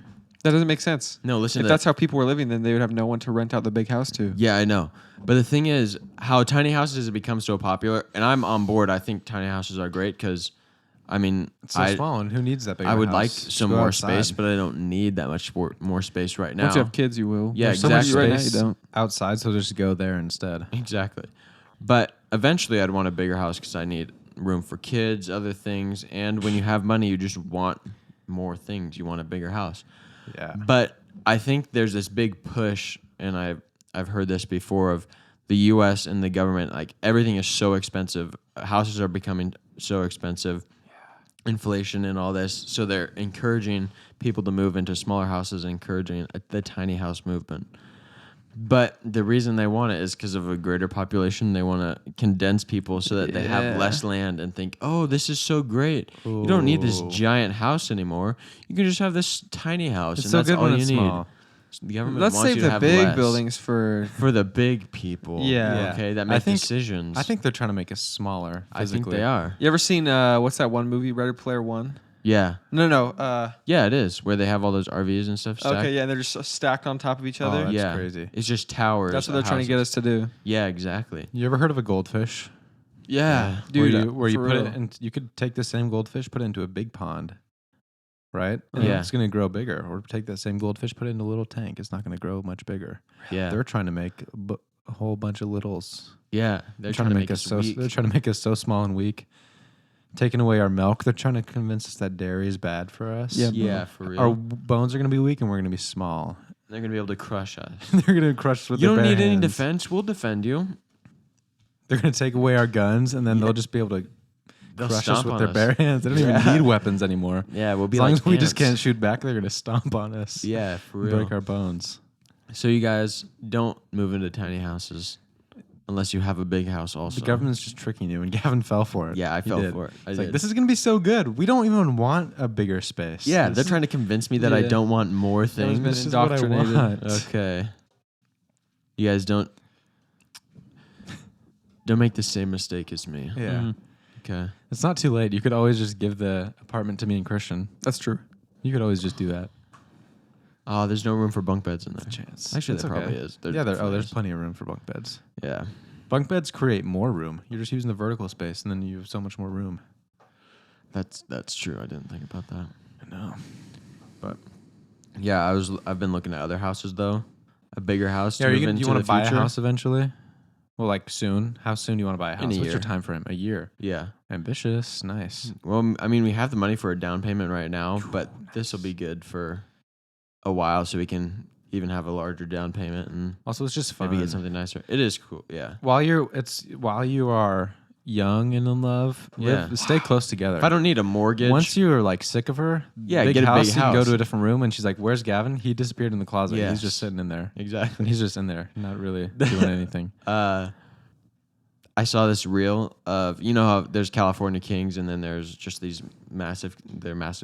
That doesn't make sense. No, listen If to that's how people were living, then they would have no one to rent out the big house to. Yeah, I know. But the thing is, how tiny houses have become so popular, and I'm on board. I think tiny houses are great because, I mean, It's so small, and who needs that big? I would house? like Just some go more outside. space, but I don't need that much more space right now. Once you have kids, you will. Yeah, There's so much exactly. right now you Space don't. outside, so just go there instead. Exactly. But eventually, I'd want a bigger house because I need room for kids, other things, and when you have money, you just want more things. You want a bigger house. Yeah. But I think there's this big push, and I've heard this before of the U.S. and the government. Like everything is so expensive. Houses are becoming so expensive. Inflation and all this, so they're encouraging people to move into smaller houses, encouraging the tiny house movement. But the reason they want it is because of a greater population. They want to condense people so that they have Yeah. less land and think, oh, this is so great. You don't need this Ooh. giant house anymore. You can just have this tiny house, It's and so that's good all when you it's need. small. The government Let's wants save you to the have big less buildings for. for the big people. Yeah. Okay, that I make think- decisions. I think they're trying to make us smaller. I think Physically. they are. You ever seen what's that one movie, Ready Player One? Yeah. No. Yeah, it is where they have all those RVs and stuff. Stacked. Okay, yeah, they're just stacked on top of each other. that's yeah, crazy. It's just towers. That's what they're of trying to get houses. us to do. Yeah, exactly. You ever heard of a goldfish? Yeah, Dude, where you for put real. it, and you could take the same goldfish, put it into a big pond, right? And Yeah. it's going to grow bigger. Or take that same goldfish, put it in a little tank. It's not going to grow much bigger. yeah, They're trying to make a whole bunch of littles. yeah. They're trying to make us so. weak. They're trying to make us so small and weak. Taking away our milk. They're trying to convince us that dairy is bad for us. Yeah. Yeah, for real. Our bones are going to be weak, and we're going to be small. They're gonna be able to crush us. They're going to crush us with You their don't bare need any hands. defense. We'll defend you. They're going to take away our guns, and then they'll just be able to They'll crush us stomp with on their us. bare hands. They don't even Yeah. need weapons anymore. Yeah, we'll be As long like as we just can't ants. shoot back, they're gonna stomp on us. Yeah, for and real. break our bones. So you guys don't move into tiny houses unless you have a big house also. The government's just tricking you, and Gavin fell for it. Yeah, I He fell did. for it. I It's did. like, this is gonna be so good. We don't even want a bigger space. Yeah, This they're is- trying to convince me that I Yeah. don't want more Everyone's things. been This is what I indoctrinated. want. Okay. You guys don't make the same mistake as me. Yeah. Mhm. Okay. It's not too late. You could always just give the apartment to me and Christian. That's true. You could always just do that. Oh, there's no room for bunk beds in there. Chance. Actually, It's there okay. probably is. Yeah, there's flares. plenty of room for bunk beds. Yeah. Bunk beds create more room. You're just using the vertical space, and then you have so much more room. That's true. I didn't think about that. I know. But yeah, I've been looking at other houses though. A bigger house. Yeah, to are move you into want the to buy future. a house eventually? Well, like soon. How soon do you want to buy a house? In a What's year. your time frame? A year. Yeah. Ambitious. Nice. Well, I mean, we have the money for a down payment right now, but this will be good for a while, so we can even have a larger down payment and Also, it's just fun. maybe get something nicer. It is cool. Yeah. While you are young and in love, Yeah. stay close together. If I don't need a mortgage, Once you're like sick of her, Yeah, big get a big house, you can go house. to a different room, and she's like, "Where's Gavin? He disappeared in the closet. Yes. He's just sitting in there, exactly. and he's just in there, not really doing anything." I saw this reel of how there's California kings and then there's just these massive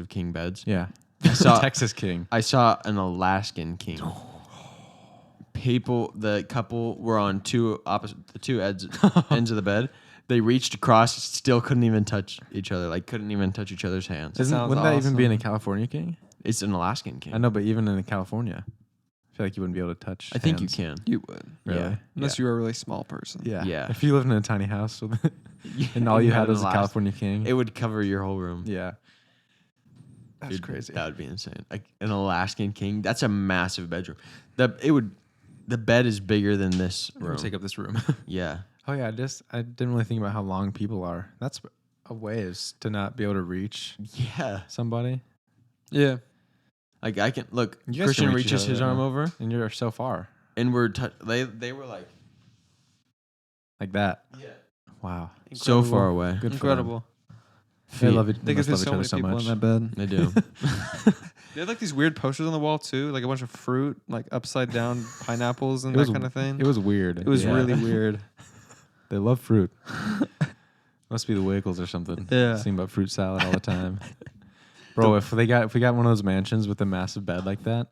king beds. Yeah, saw- Texas King. I saw an Alaskan king. The couple were on the two ends of the bed. They reached across, still couldn't even touch each other. Like couldn't even touch each other's hands. Sounds Wouldn't that even be in a awesome. California King? It's an Alaskan king. I know, but even in California, I feel like you wouldn't be able to touch. I think you hands. can. You would. Really? Yeah. Unless you were a really small person. Yeah. Yeah. If you lived in a tiny house and all you had was a California King. It would cover your whole room. Yeah. That's Dude, crazy. That would be insane. Like an Alaskan king. That's a massive bedroom. The bed is bigger than this I'm gonna room. take up this room. Yeah. Oh yeah, I didn't really think about how long people are. That's a ways to not be able to reach Yeah. somebody, Yeah. Like I can look. You guys Christian can reach each reaches other, his yeah. arm over, and you're so far and they were like like that. yeah. Wow, So far away. good for them. Incredible. They love it. They They could must fit love so each many other so people in much. that bed. They do. They had like these weird posters on the wall too, like a bunch of fruit, like upside down pineapples and It was- that kind of thing. It was weird. It was Yeah. really weird. They love fruit. Must be the Wiggles or something. Yeah. Sing about fruit salad all the time. Bro, if we got one of those mansions with a massive bed like that,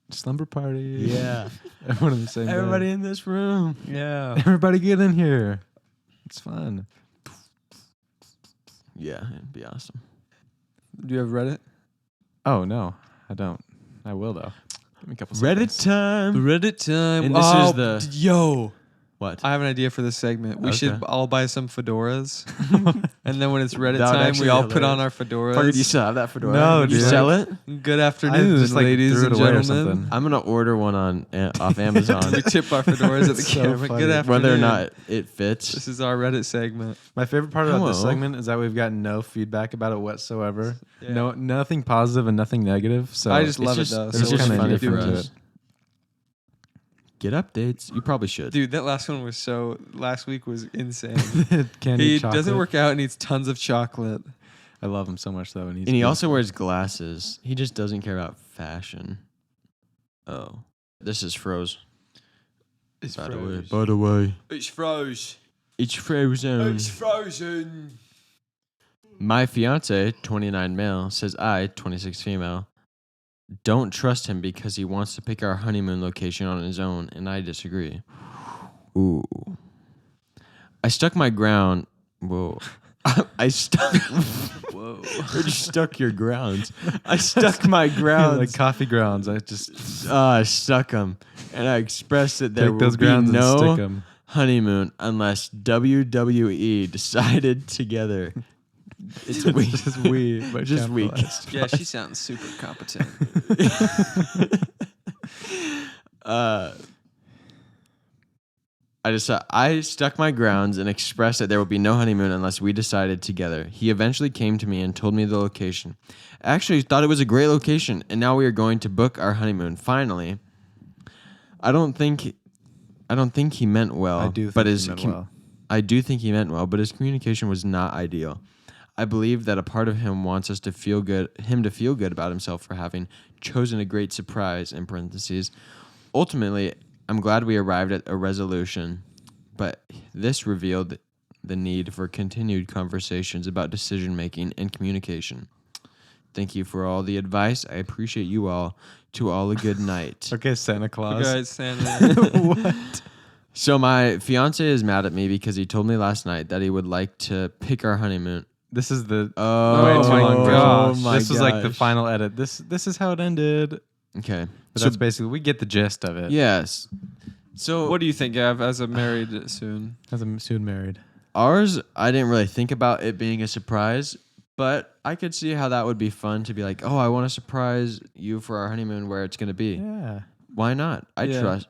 slumber party. Yeah. Everyone in the same bed. Everybody in this room. Yeah. Everybody get in here. It's fun. Yeah, it'd be awesome. Do you have Reddit? Oh no, I don't. I will though. Give me a couple Reddit seconds. time. Reddit time. And this is the- yo. What? I have an idea for this segment. We Okay. should all buy some fedoras, and then when it's Reddit That would time, we actually all be put on hilarious. our fedoras. Parker, do you still have that fedora? No, you dude. sell it? Good I afternoon, just, like, ladies threw it and away or gentlemen. something. I'm gonna order one off Amazon, We tip our fedoras at the So camera. funny. Good afternoon. whether or not it fits. This is our Reddit segment. My favorite part about this Hello. segment is that we've got no feedback about it whatsoever. Yeah. No, nothing positive and nothing negative. So I just love just- it though. it's It's So just we're kinda funny gonna for do us. it. Get updates. You probably should. Dude, that last one was last week was insane. candy He chocolate. doesn't work out and eats tons of chocolate. I love him so much though, and And he also wears glasses. He just doesn't care about fashion. Oh, this is froze. It's By the way, It's froze. it's frozen. frozen. My fiance, 29 male, says I, 26 female, don't trust him because he wants to pick our honeymoon location on his own, and I disagree. Ooh. I stuck my ground. Whoa. I stuck. Whoa. Where'd you stuck your grounds? I stuck my grounds. like coffee grounds. I just I stuck them, and I expressed that there take those will be grounds and stick no them. honeymoon unless WWE decided together. It's weak. just we, but Just weak. capitalized. Yeah, she sounds super competent. I stuck my grounds and expressed that there would be no honeymoon unless we decided together. He eventually came to me and told me the location. I actually thought it was a great location, and now we are going to book our honeymoon. Finally, I don't think he meant well. I do think but he his meant well. I do think he meant well, but his communication was not ideal. I believe that a part of him wants us to feel good, him to feel good about himself for having chosen a great surprise, in parentheses. Ultimately, I'm glad we arrived at a resolution, but this revealed the need for continued conversations about decision making and communication. Thank you for all the advice. I appreciate you all. To all a good night. Okay, Santa Claus. You guys, Santa. What? So my fiance is mad at me because he told me last night that he would like to pick our honeymoon. This is the Oh, way too my long gosh. version. This was like the final edit. This is how it ended. Okay. But that's basically, we get the gist of it. Yes. So What do you think, Gav, as a married soon? As I'm soon married. ours, I didn't really think about it being a surprise, but I could see how that would be fun to be like, oh, I want to surprise you for our honeymoon where it's going to be. Yeah. Why not? I Yeah. trust.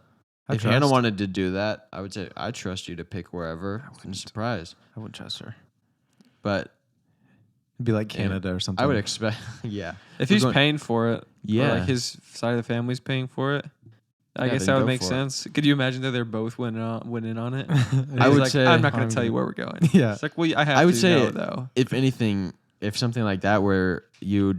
I If trust. Hannah wanted to do that, I would say, I trust you to pick wherever and surprise. I wouldn't trust her. But It'd be like Canada or something. I would expect, yeah. If We're he's going- paying for it, Yeah. or like his side of the family's paying for it, I Yeah, guess then that would go make for it. sense. Could you imagine that they're both winning on it? I He's would like, say- I'm not going to tell you where we're going. Yeah. It's like, well, I have I would to say know, though. if anything, if something like that where you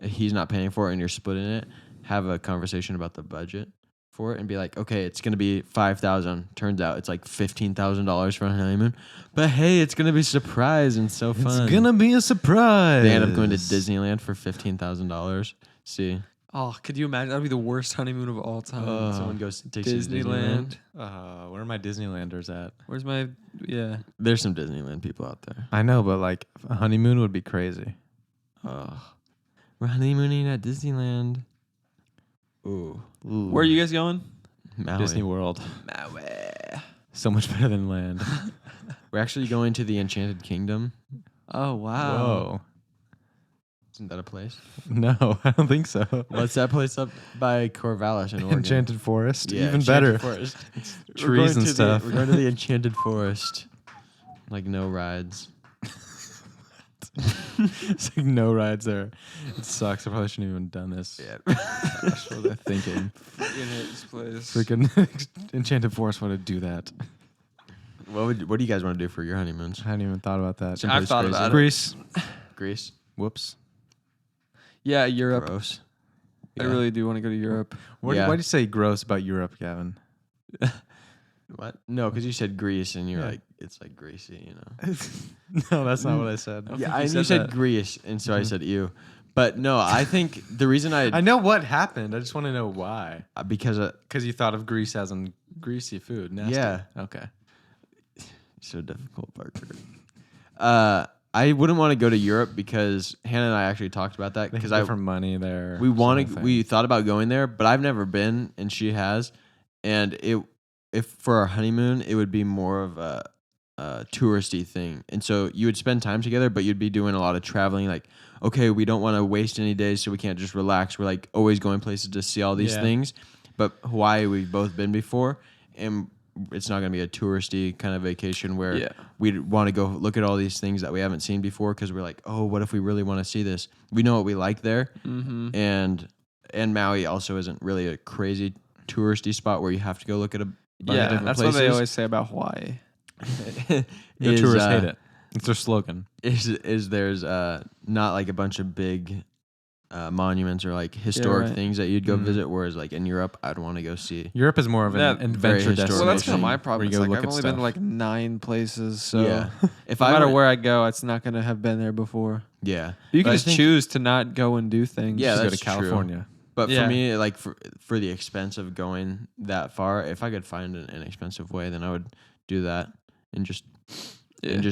he's not paying for it and you're splitting it, have a conversation about the budget for it and be like, okay, it's gonna be $5,000. Turns out it's like $15,000 for a honeymoon, but hey, it's gonna be a surprise and so fun. It's gonna be a surprise. They end up going to Disneyland for $15,000. See, Oh, could you imagine? That would be the worst honeymoon of all time. someone goes takes you to Disneyland. Disneyland. Where are my Disneylanders at? Where's my, yeah. There's some Disneyland people out there. I know, but like a honeymoon would be crazy. We're honeymooning at Disneyland. Ooh. Where are you guys going? Maui. Disney World. Maui. So much better than land. We're actually going to the Enchanted Kingdom. Oh, wow. Whoa. Isn't that a place? No, I don't think so. What's that place up by Corvallis in Oregon? Enchanted Forest. Yeah, Even Enchanted better. Forest. Trees and stuff. We're going to the Enchanted Forest. Like no rides. It's like no rides there. It sucks. I probably shouldn't have even done this. Yeah. That's what I'm thinking. Freaking hate this place. Freaking Enchanted Forest want to do that. What do you guys want to do for your honeymoons? I hadn't even thought about that. Someplace I've thought crazy? about it. Greece. Greece. Whoops. Yeah, Europe. Gross. I really do want to go to Europe. Yeah. Why do you say gross about Europe, Gavin? What? No, because you said Greece and you're Yeah. like, it's like greasy, you know? No, that's not what I said. don't Yeah, think I you you said said that. Greece, and so I said ew. But no, I think the reason I know what happened. I just want to know why. because Because you thought of Greece as in greasy food. Nasty. Yeah. Okay. so difficult, Parker. I wouldn't want to go to Europe because Hannah and I actually talked about that Because because different money there. we It's the whole wanted thing. we thought about going there, but I've never been and she has, and if for our honeymoon it would be more of a touristy thing, and so you would spend time together, but you'd be doing a lot of traveling. Like, okay, we don't want to waste any days, so we can't just relax. We're like always going places to see all these Yeah. things. But Hawaii, we've both been before, and it's not going to be a touristy kind of vacation where Yeah. we'd want to go look at all these things that we haven't seen before because we're like, oh, what if we really want to see this? We know what we like there, Mm-hmm. and Maui also isn't really a crazy touristy spot where you have to go look at a bunch of Yeah, different that's places. what they always say about Hawaii. The is, tourists hate it. It's their slogan. Is there's not like a bunch of big monuments or like historic right. things that you'd go Mhm. visit, whereas like in Europe I'd want to go see. Europe is more of an Yeah, adventure very historic. destination. Well, that's kind of my where problem. you It's go like look I've at only been to stuff. like 9 places, so Yeah. If no I matter went- where I go, it's not going to have been there before. Yeah. You But can I just think- choose to not go and do things. Yeah, Just go that's to true. California. But Yeah. for me, like for the expense of going that far, if I could find an inexpensive way, then I would do that and just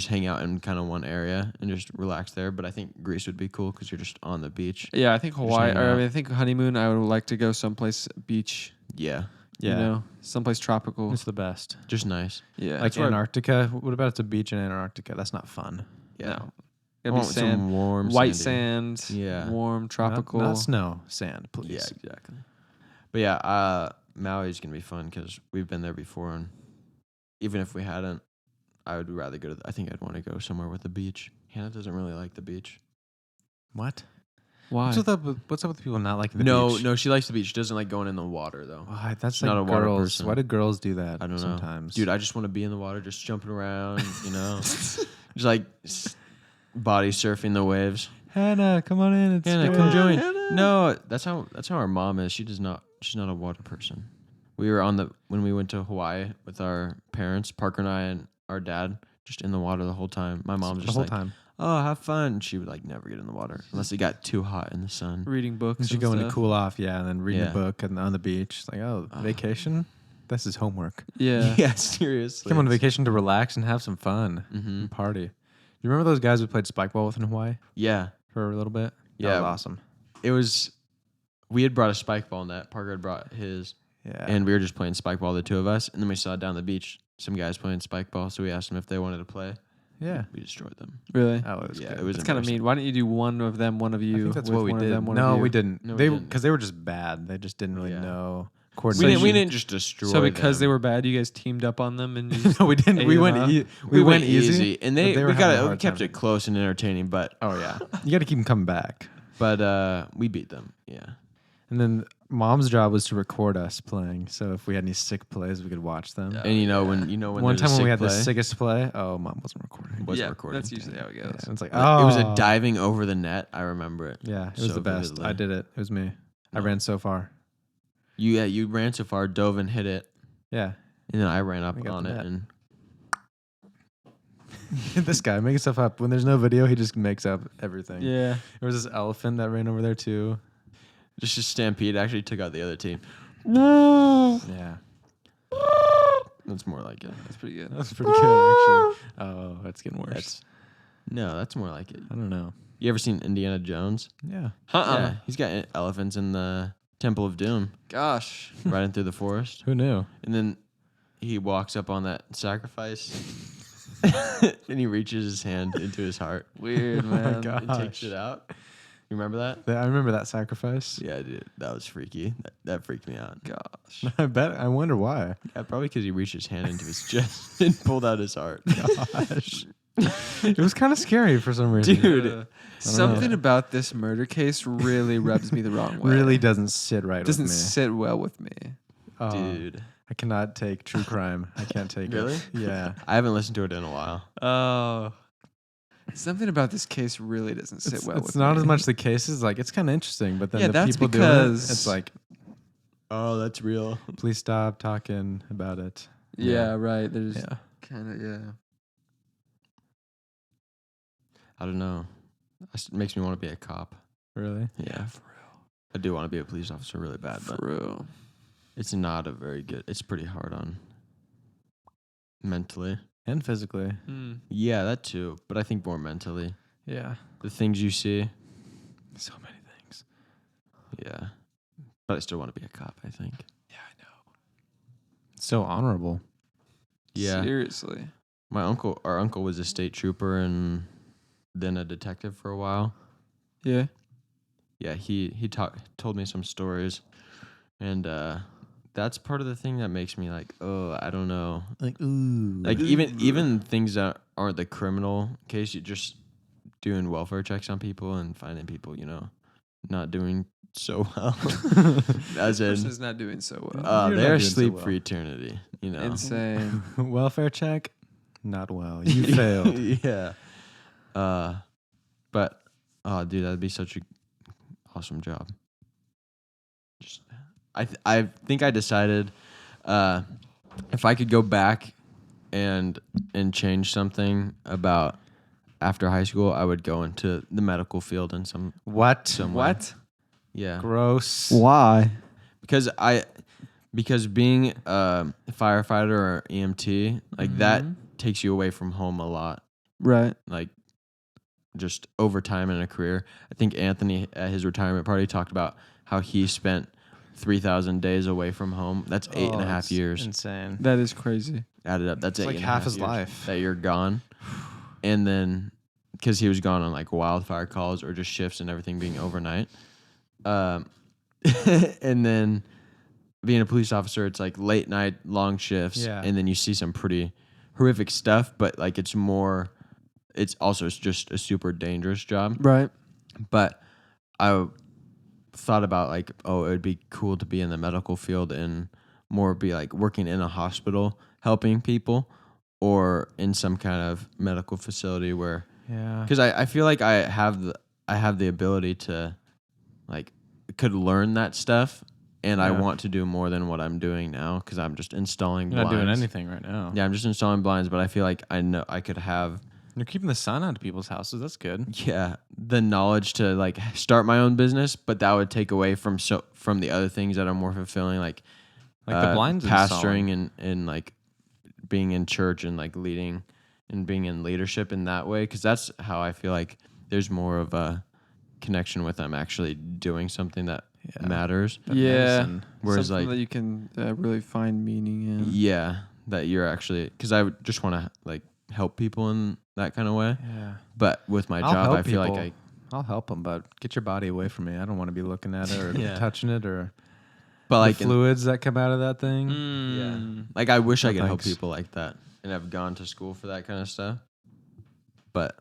hang out in kind of one area and just relax there. But I think Greece would be cool because you're just on the beach. Yeah, I think Hawaii. hanging Or I out. mean, I think honeymoon. I would like to go someplace beach. Yeah, You know, someplace tropical. It's the best. just nice. Yeah, Like where- Antarctica. What about it's a beach in Antarctica? That's not fun. Yeah, no, I gotta be want sand, some warm, white sandy- sand. Yeah. warm, tropical. Not snow, sand, please. Yeah, exactly. But yeah, Maui's gonna be fun because we've been there before, and even if we hadn't, I would rather go to. I think I'd want to go somewhere with a beach. Hannah doesn't really like the beach. What? Why? What's up with people not liking the beach? No, she likes the beach. She doesn't like going in the water though. Why? That's She's like not a water girls. person. Why do girls do that? I don't know, sometimes? dude. I just want to be in the water, just jumping around, just like body surfing the waves. Hannah, come on in. It's Hannah, good. come join. Hannah. No, that's how our mom is. She's not a water person. We were when we went to Hawaii with our parents, Parker and I and our dad, just in the water the whole time. My mom's the just whole like, time. oh, have fun. She would like never get in the water unless it got too hot in the sun. Reading books. And she and go in to stuff. cool off, and then reading Yeah. a book and on the beach. It's like, oh, vacation? This is homework. Yeah. Yeah, seriously. Come on vacation to relax and have some fun Mm-hmm. and party. You remember those guys we played spike ball with in Hawaii Yeah, for a little bit? That Yeah. was awesome. it was. We had brought a spike ball net. Parker had brought his, Yeah. and we were just playing spike ball, the two of us. And then we saw down the beach some guys playing spike ball, so we asked them if they wanted to play. yeah. We destroyed them. Really? Oh, it was Yeah, good. it was It's kind of embarrassing. mean. Why don't you do one of them, one of you? I think that's with what we one did. Of them, one No, of you? we didn't. No, we They didn't. because they were just bad. They just didn't really Yeah. know We coordination. didn't just destroy. So because they them. were bad, you guys teamed up on them and you just no, we didn't. ate We them went. up? We went easy, and but they were we having a got we hard kept time. it close and entertaining, but Oh yeah, you got to keep them coming back. we beat them. Yeah. And then mom's job was to record us playing. So if we had any sick plays, we could watch them. Yeah. And when One there's time a when we sick had the play, sickest play, oh, mom wasn't recording. wasn't yeah, recording. that's usually how it Yeah, goes. and it's like, It was a oh. diving over the net. I remember it. Yeah, it was so the best. vividly. I did it. It was me. I No. ran so far. You ran so far, dove and hit it, Yeah. and then I ran up I got on the it net. and This guy making stuff up. When there's no video, he just makes up everything. Yeah. There was this elephant that ran over there too. just a stampede. Actually took out the other team. Yeah. That's more like it. That's pretty good. That's pretty good, actually. Oh, that's getting worse. That's more like it. I don't know. You ever seen Indiana Jones? Yeah. Yeah, he's got elephants in the Temple of Doom Gosh. riding through the forest. Who knew? And then he walks up on that sacrifice and he reaches his hand into his heart Weird, Oh my man. God. and takes it out. You remember that? I remember that sacrifice. Yeah, dude. That was freaky. That freaked me out. Gosh. I bet. I wonder why. Yeah, probably because he reached his hand into his chest and pulled out his heart. Gosh. It was kind of scary for some reason. Dude. Something about this murder case really rubs me the wrong way. Really doesn't sit right doesn't with me. sit well with me. Oh, Dude. I cannot take true crime. I can't take Really? it. Yeah. I haven't listened to it in a while. Oh. Something about this case really doesn't sit well with It's not me. as much the cases. Like, it's kind of interesting, but then Yeah, the that's people doing it, because- it's like, Oh, that's real. please stop talking about it. Yeah, right. There's Yeah. kind of, yeah. I don't know. It makes me want to be a cop. Really? Yeah. For real. I do want to be a police officer really bad, but For real. it's not a very good. It's pretty hard on mentally. And physically. Mm. Yeah, that too. But I think more mentally. Yeah. The things you see. So many things. Yeah. But I still want to be a cop, I think. Yeah, I know. So honorable. Yeah. Seriously. Our uncle was a state trooper and then a detective for a while. Yeah. Yeah, he told me some stories. And that's part of the thing that makes me like, oh, I don't know. Like, ooh. Like even things that aren't the criminal case, you just doing welfare checks on people and finding people, not doing so well. As in, Person's not doing so well. You're not they're doing so asleep well. for eternity. Insane. welfare check? Not well. You failed. Yeah. But dude, that'd be such a awesome job. Just I think I decided if I could go back and change something about after high school, I would go into the medical field in some way. What? Yeah. Gross. Why? Because being a firefighter or EMT, like that takes you away from home a lot. Right. Like just over time in a career. I think Anthony at his retirement party talked about how he spent 3,000 days away from home. That's 8.5 it's years. Insane. That is crazy. Added up. That's It's like 8.5 half his years life. that you're gone. And then because he was gone on like wildfire calls or just shifts and everything being overnight. And then being a police officer, it's like late night, long shifts. Yeah. And then you see some pretty horrific stuff, but like it's just a super dangerous job. Right. But I thought about like, oh, it would be cool to be in the medical field and more be like working in a hospital helping people or in some kind of medical facility where Yeah. because I feel like I have the ability to like could learn that stuff and I Yeah. want to do more than what I'm doing now because I'm just installing You're not blinds. doing anything right now. Yeah, I'm just installing blinds, but I feel like I know I could have You're keeping the sun out of people's houses. That's good. the knowledge to like start my own business, but that would take away from the other things that are more fulfilling, like The blinds pastoring and like being in church and like leading and being in leadership in that way, because that's how I feel like there's more of a connection with I'm actually doing something that matters. That Yeah. medicine. Whereas Something like that you can really find meaning in. yeah, that you're actually because I would just want to like help people in that kind of way. Yeah. But with my I'll job, help I feel people. like I'll help them, but get your body away from me. I don't want to be looking at it or Yeah. touching it or but like the fluids that come out of that thing. Mm. yeah, like I wish No I could help thanks. people like that and have gone to school for that kind of stuff. But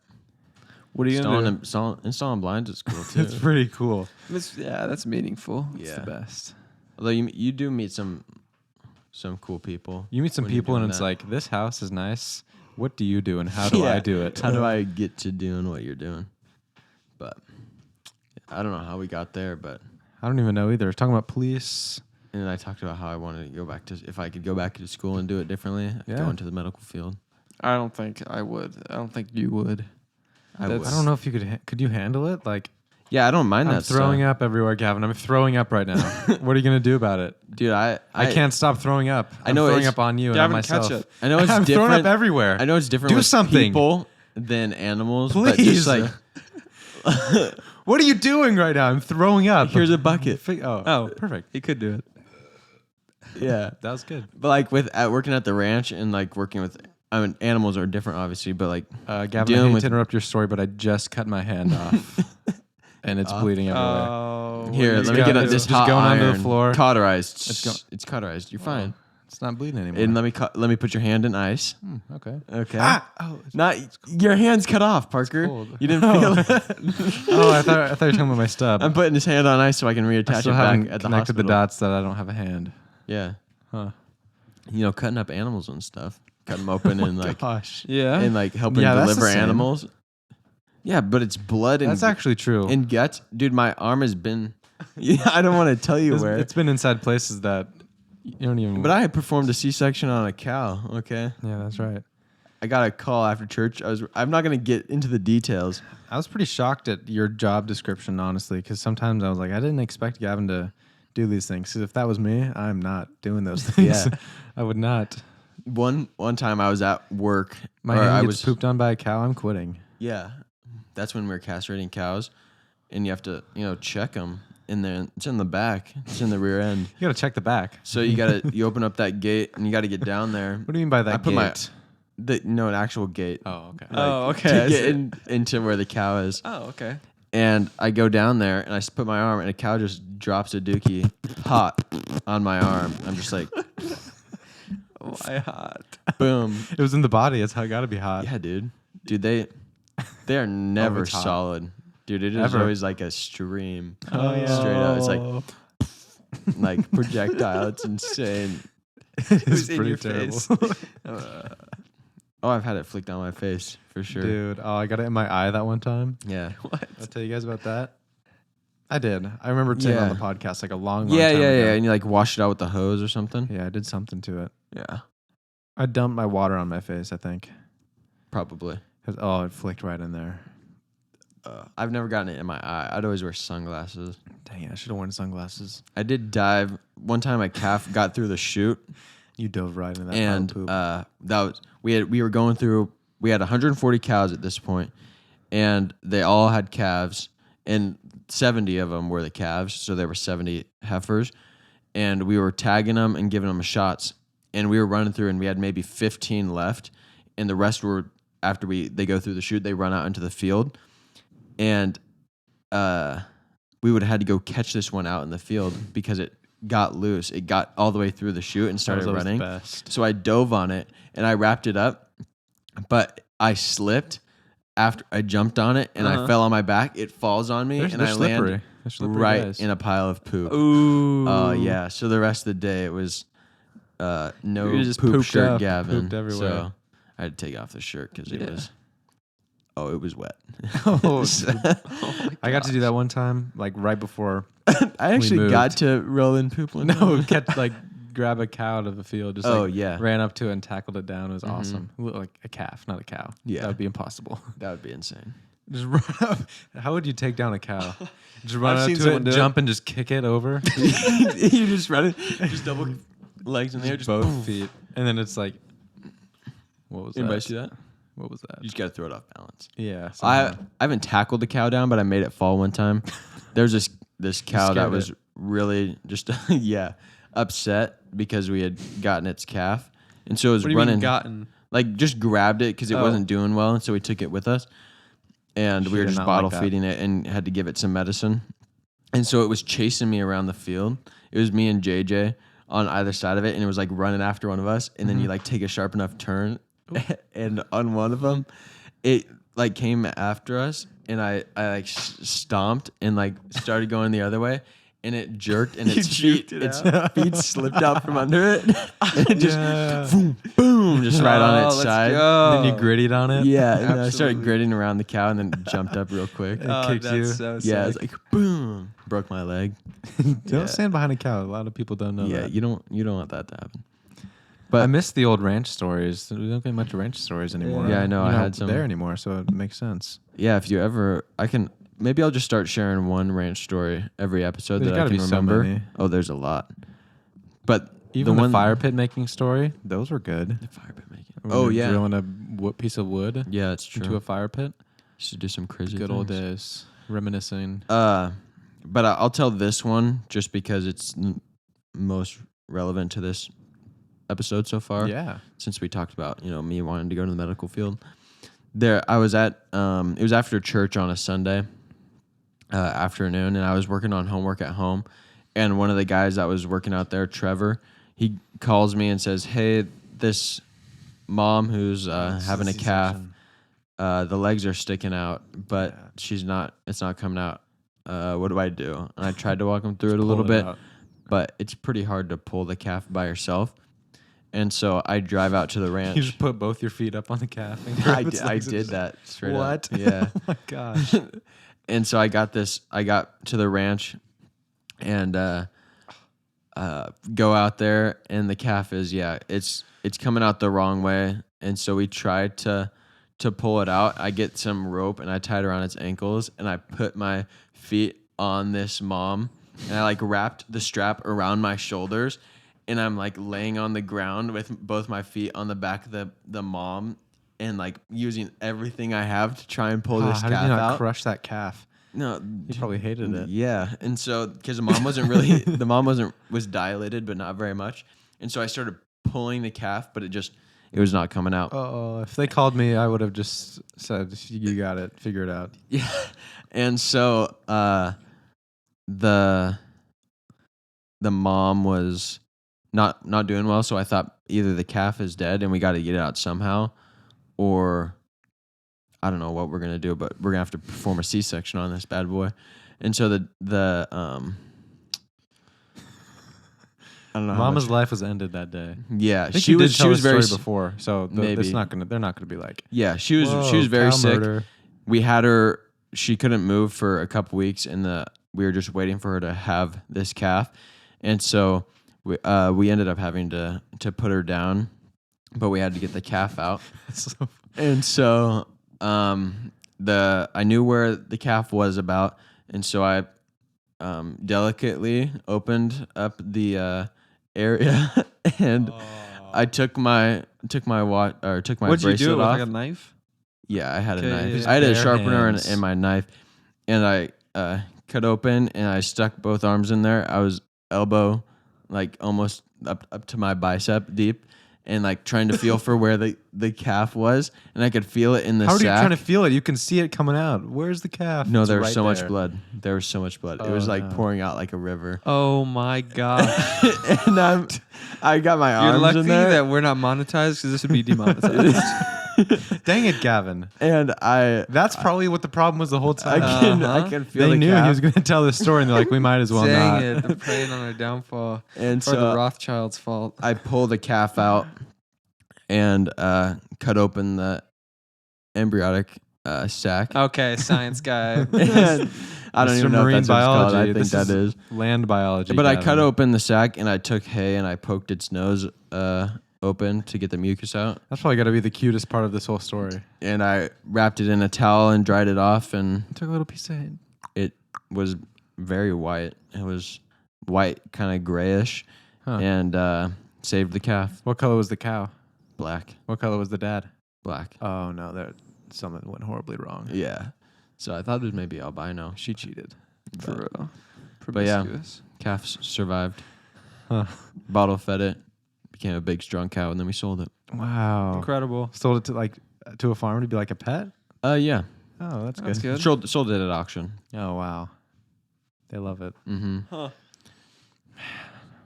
What are you gonna do? installing blinds at school too. It's pretty cool. That's meaningful. It's Yeah. the best. Although you do meet some cool people. You meet some when you're people and doing it's that. like, this house is nice. What do you do and how do I Yeah. do it? How do I get to doing what you're doing? But I don't know how we got there, but I don't even know either. Talking about police. and then I talked about how I wanted to go back to if I could go back to school and do it differently, I'd Yeah. go into the medical field. I don't think I would. I don't think you would. I That's- would. I don't know if you could you handle it? Like, Yeah, I don't mind I'm that throwing stuff. up everywhere, Gavin. I'm throwing up right now. What are you going to do about it? Dude, I I can't stop throwing up. I I'm know throwing it's- up on you and on Gavin, myself. catch it. I know it's I'm different. throwing up everywhere. I know it's different Do with something. people than animals. But Please. just like What are you doing right now? I'm throwing up. here's a bucket. Oh, perfect. He could do it. Yeah. That was good. But like working at the ranch and like working with animals are different obviously, but like Gavin, I Dealing hate with- to interrupt your story, but I just cut my hand off. And it's bleeding everywhere. Oh, here, It's let me got- get it's this just hot going onto the iron. floor. Cauterized. It's It's cauterized. You're fine. It's not bleeding anymore. And let me put your hand in ice. Okay. Okay. Oh, Not your hand's cut off, Parker. cold. You didn't feel it. oh, I thought you were talking about my stub. I'm putting his hand on ice so I can I reattach it still back haven't at the connected hospital. the dots that I don't have a hand. Yeah. Huh. You know, cutting up animals and stuff. Cut them open and like Gosh. Yeah. and like helping Yeah, that's the deliver same. animals. Yeah, but it's blood and That's actually true. and guts. Dude, my arm has been yeah, I don't want to tell you where. It's been inside places that you don't even. But I had performed a C-section on a cow, okay? Yeah, that's right. I got a call after church. I'm not going to get into the details. I was pretty shocked at your job description, honestly, because sometimes I was like, I didn't expect Gavin to do these things. Because if that was me, I'm not doing those things. Yeah. I would not. One time I was at work. My or hand I gets was pooped on by a cow. I'm quitting. Yeah. That's when we were castrating cows and you have to, check them. And then it's in the back. It's in the rear end. You got to check the back. So you open up that gate and you got to get down there. What do you mean by that I put gate? an actual gate. Oh, okay. Oh, okay. To I get see. into where the cow is. Oh, okay. And I go down there and I put my arm and a cow just drops a dookie hot on my arm. I'm just like, Why hot? boom. It was in the body. That's how it got to be hot. Yeah, dude. Dude, they are never it's hot. solid. Dude, it is Ever. always like a stream. Oh, yeah. Straight up. It's like projectile. It's insane. It was in pretty your terrible. face. Oh, I've had it flicked on my face for sure. Dude, oh, I got it in my eye that one time. Yeah. What? I'll tell you guys about that. I did. I remember saying on Yeah. the podcast like a long Yeah, time yeah, ago. yeah. And you like wash it out with the hose or something? Yeah, I did something to it. Yeah. I dumped my water on my face, I think. Probably. Oh, it flicked right in there. I've never gotten it in my eye. I'd always wear sunglasses. Dang it, I should have worn sunglasses. I did dive. One time my calf got through the chute. You dove right in that And poop. that was we were going through. We had 140 cows at this point, and they all had calves, and 70 of them were the calves, so there were 70 heifers, and we were tagging them and giving them shots, and we were running through, and we had maybe 15 left, and the rest were after they go through the chute, they run out into the field, and we would have had to go catch this one out in the field because it got loose. It got all the way through the chute and started That was always running. the best. So I dove on it and I wrapped it up, but I slipped after I jumped on it and I fell on my back, it falls on me and I land right in a pile of poop. Ooh. Oh yeah. So the rest of the day it was no You just poop pooped shirt up. Gavin. Pooped everywhere. So I had to take off the shirt because it was wet. Oh, I got to do that one time, like right before. I actually moved. got to roll in poop one No, time. kept like grab a cow out of the field. Just ran up to it and tackled it down. It was awesome. Like a calf, not a cow. Yeah. That would be impossible. That would be insane. Just run up. How would you take down a cow? Just run I've up seen to someone it, do it. jump, and just kick it over. You just run it, just double legs in there, just both boom. feet, and then it's like, what was Anybody that? see that? What was that? You just got to throw it off balance. Yeah, I somehow. haven't tackled the cow down, but I made it fall one time. There's this cow that scared was it. really just upset because we had gotten its calf, and so it was What do you running. mean gotten? Like just grabbed it because it wasn't doing well, and so we took it with us, and we were Should've just not bottle liked that. feeding it and had to give it some medicine, and so it was chasing me around the field. It was me and JJ on either side of it, and it was like running after one of us, and then you like take a sharp enough turn, and on one of them, it like came after us, and I like stomped and like started going the other way. And it jerked, and its feet slipped out from under it, and it just boom, boom, just right on its let's side. go. And then you grittied on it. Yeah, and then I started Absolutely. gritting around the cow, and then jumped up real quick. It kicked that's you. so Yeah, sick. it's like boom, broke my leg. Don't Yeah. stand behind a cow. A lot of people don't know Yeah, that. you don't want that to happen. I But miss the old ranch stories. We don't get much ranch stories anymore. Yeah, I know. You're I not had some there anymore, so it makes sense. yeah, if you ever, maybe I'll just start sharing one ranch story every episode There's that I gotta can be so remember. many. Oh, there's a lot. But Even the one fire pit making story, those were good. the fire pit making. When Oh you're yeah, drilling a piece of wood yeah, it's true. into a fire pit. Should do some crazy Good old things. days, reminiscing. But I'll tell this one just because it's most relevant to this episode so far. Yeah, Since we talked about me wanting to go to the medical field. I was at it was after church on a Sunday afternoon, and I was working on homework at home. And one of the guys that was working out there, Trevor, he calls me and says, "Hey, this mom who's having a calf, the legs are sticking out, but it's not coming out. What do I do?" And I tried to walk him through it a little bit, but it's pretty hard to pull the calf by yourself. And so I drive out to the ranch. You just put both your feet up on the calf. And I grab its legs and did just- that straight What? up. Yeah. Oh my gosh. And so I got to the ranch and go out there, and the calf is it's coming out the wrong way. And so we tried to pull it out. I get some rope and I tie it around its ankles, and I put my feet on this mom, and I like wrapped the strap around my shoulders, and I'm like laying on the ground with both my feet on the back of the mom, and like using everything I have to try and pull this How calf did you not out. crush that calf? No, You probably hated it. yeah, and so because the mom was dilated, but not very much, and so I started pulling the calf, but it was not coming out. Oh, if they called me, I would have just said, "You got it. Figure it out." Yeah, and so the mom was not doing well, so I thought either the calf is dead and we got to get it out somehow, or I don't know what we're gonna do, but we're gonna have to perform a C-section on this bad boy. And so the I don't know. Mama's life was ended that day. Yeah, I think she you did was tell this very story before, so maybe. it's not gonna. They're not gonna be like. Yeah, she was "Whoa, very cow sick. murder." We had her. She couldn't move for a couple weeks, and we were just waiting for her to have this calf, and so we ended up having to put her down, but we had to get the calf out, So- and so I knew where the calf was about, and so I delicately opened up the area, and I took my What'd you bracelet do? With off. like a knife? Yeah, I had a Okay, knife. yeah. I had a Bare sharpener hands. and my knife, and I cut open and I stuck both arms in there. I was elbow, like almost up to my bicep deep, and like trying to feel for where the calf was, and I could feel it in the How are you sack. trying to feel it? You can see it coming out. Where's the calf? No, It's there was right so much there. blood. There was so much blood. It Oh, was like no. pouring out like a river. Oh my god! And I got my You're arms lucky in there. that we're not monetized because this would be demonetized. Dang it, Gavin. And That's probably what the problem was the whole I time. can feel They the knew calf. he was going to tell this story, and they're like, we might as well Dang not. it, they're preying on our downfall. And Or so the Rothschild's fault. I pull the calf out and cut open the embryonic sac. Okay, science guy. And I don't Mr. even know Marine if that's what it's called. biology. I think This that is. Land biology. But I Gavin. cut open the sac and I took hay and I poked its nose open to get the mucus out. That's probably got to be the cutest part of this whole story. And I wrapped it in a towel and dried it off, and Took a little piece of hay. it was very white. It was white, kind of grayish, Huh. and saved the calf. What color was the cow? Black. What color was the dad? Black. Oh, no. There, something went horribly wrong. Yeah. So I thought it was maybe albino. She cheated. For real. But yeah. Promiscuous. Calf survived. Huh. Bottle fed it. Became a big, strong cow, and then we sold it. Wow. Incredible. Sold it to a farmer to be like a pet? Yeah. Oh, that's That's good. good. Sold it at auction. Oh, wow. They love it. Mm-hmm. Huh.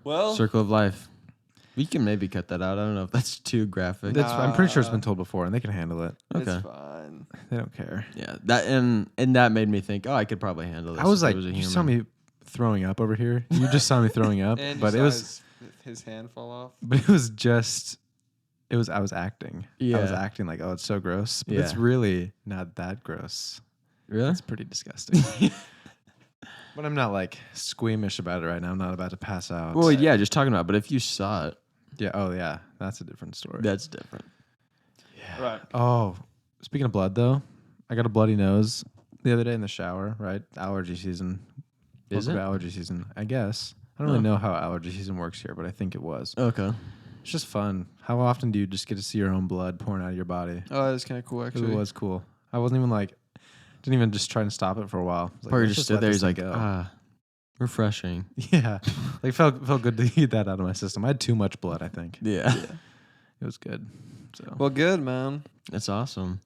Well, Circle of life. We can maybe cut that out. I don't know if that's too graphic. I'm pretty sure it's been told before, and they can handle it. it's Okay. fine. They don't care. Yeah, that and that made me think, oh, I could probably handle this. I was if it like, was a you saw human. me throwing up over here. You just saw me throwing up, And but you it saw was, his hand fall off. but it was just, I was acting. I was Yeah. acting like, oh, it's so gross, but it's Yeah. really not that gross. Really? It's pretty disgusting. But I'm not like squeamish about it right now. I'm not about to pass out. Well, yeah, just talking about it. But if you saw it, Yeah. Oh, yeah. That's a different story. that's different. Right. Oh, speaking of blood, though, I got a bloody nose the other day in the shower. Right, allergy season. Is Welcome it? to allergy season? I guess. I don't really know how allergy season works here, but I think it was. Okay. It's just fun. How often do you just get to see your own blood pouring out of your body? Oh, that's kind of cool, 'Cause actually. it was cool. I wasn't even like, didn't even just try and stop it for a while. I was like, Parker let's just let stood there. this He's thing like, go. refreshing. Yeah, like felt good to get that out of my system. I had too much blood. I think Yeah. it was good. So Well, good, man. That's awesome.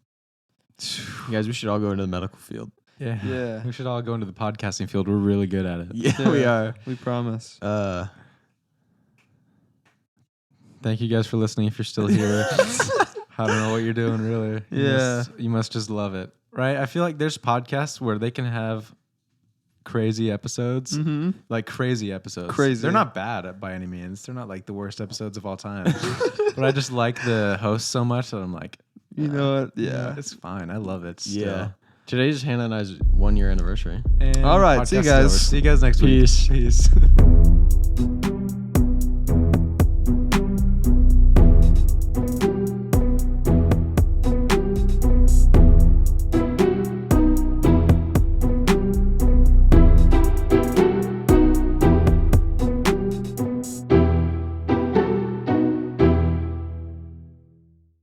Guys, we should all go into the medical field. yeah, Yeah. we should all go into the podcasting field. We're really good at it. Yeah, we are. We promise. Thank you guys for listening. If you're still here, I don't know what you're doing, really. Yeah. You must just love it, right? I feel like there's podcasts where they can have crazy episodes, Mm-hmm. like crazy episodes. Crazy. They're not bad by any means. They're not like the worst episodes of all time. But I just like the host so much that I'm like, You know what? you know, Yeah. it's fine. I love it. Still. Yeah. Today's Hannah and I's 1 year anniversary. And All right, see you podcast is over. guys. See you guys next Peace. week. Peace.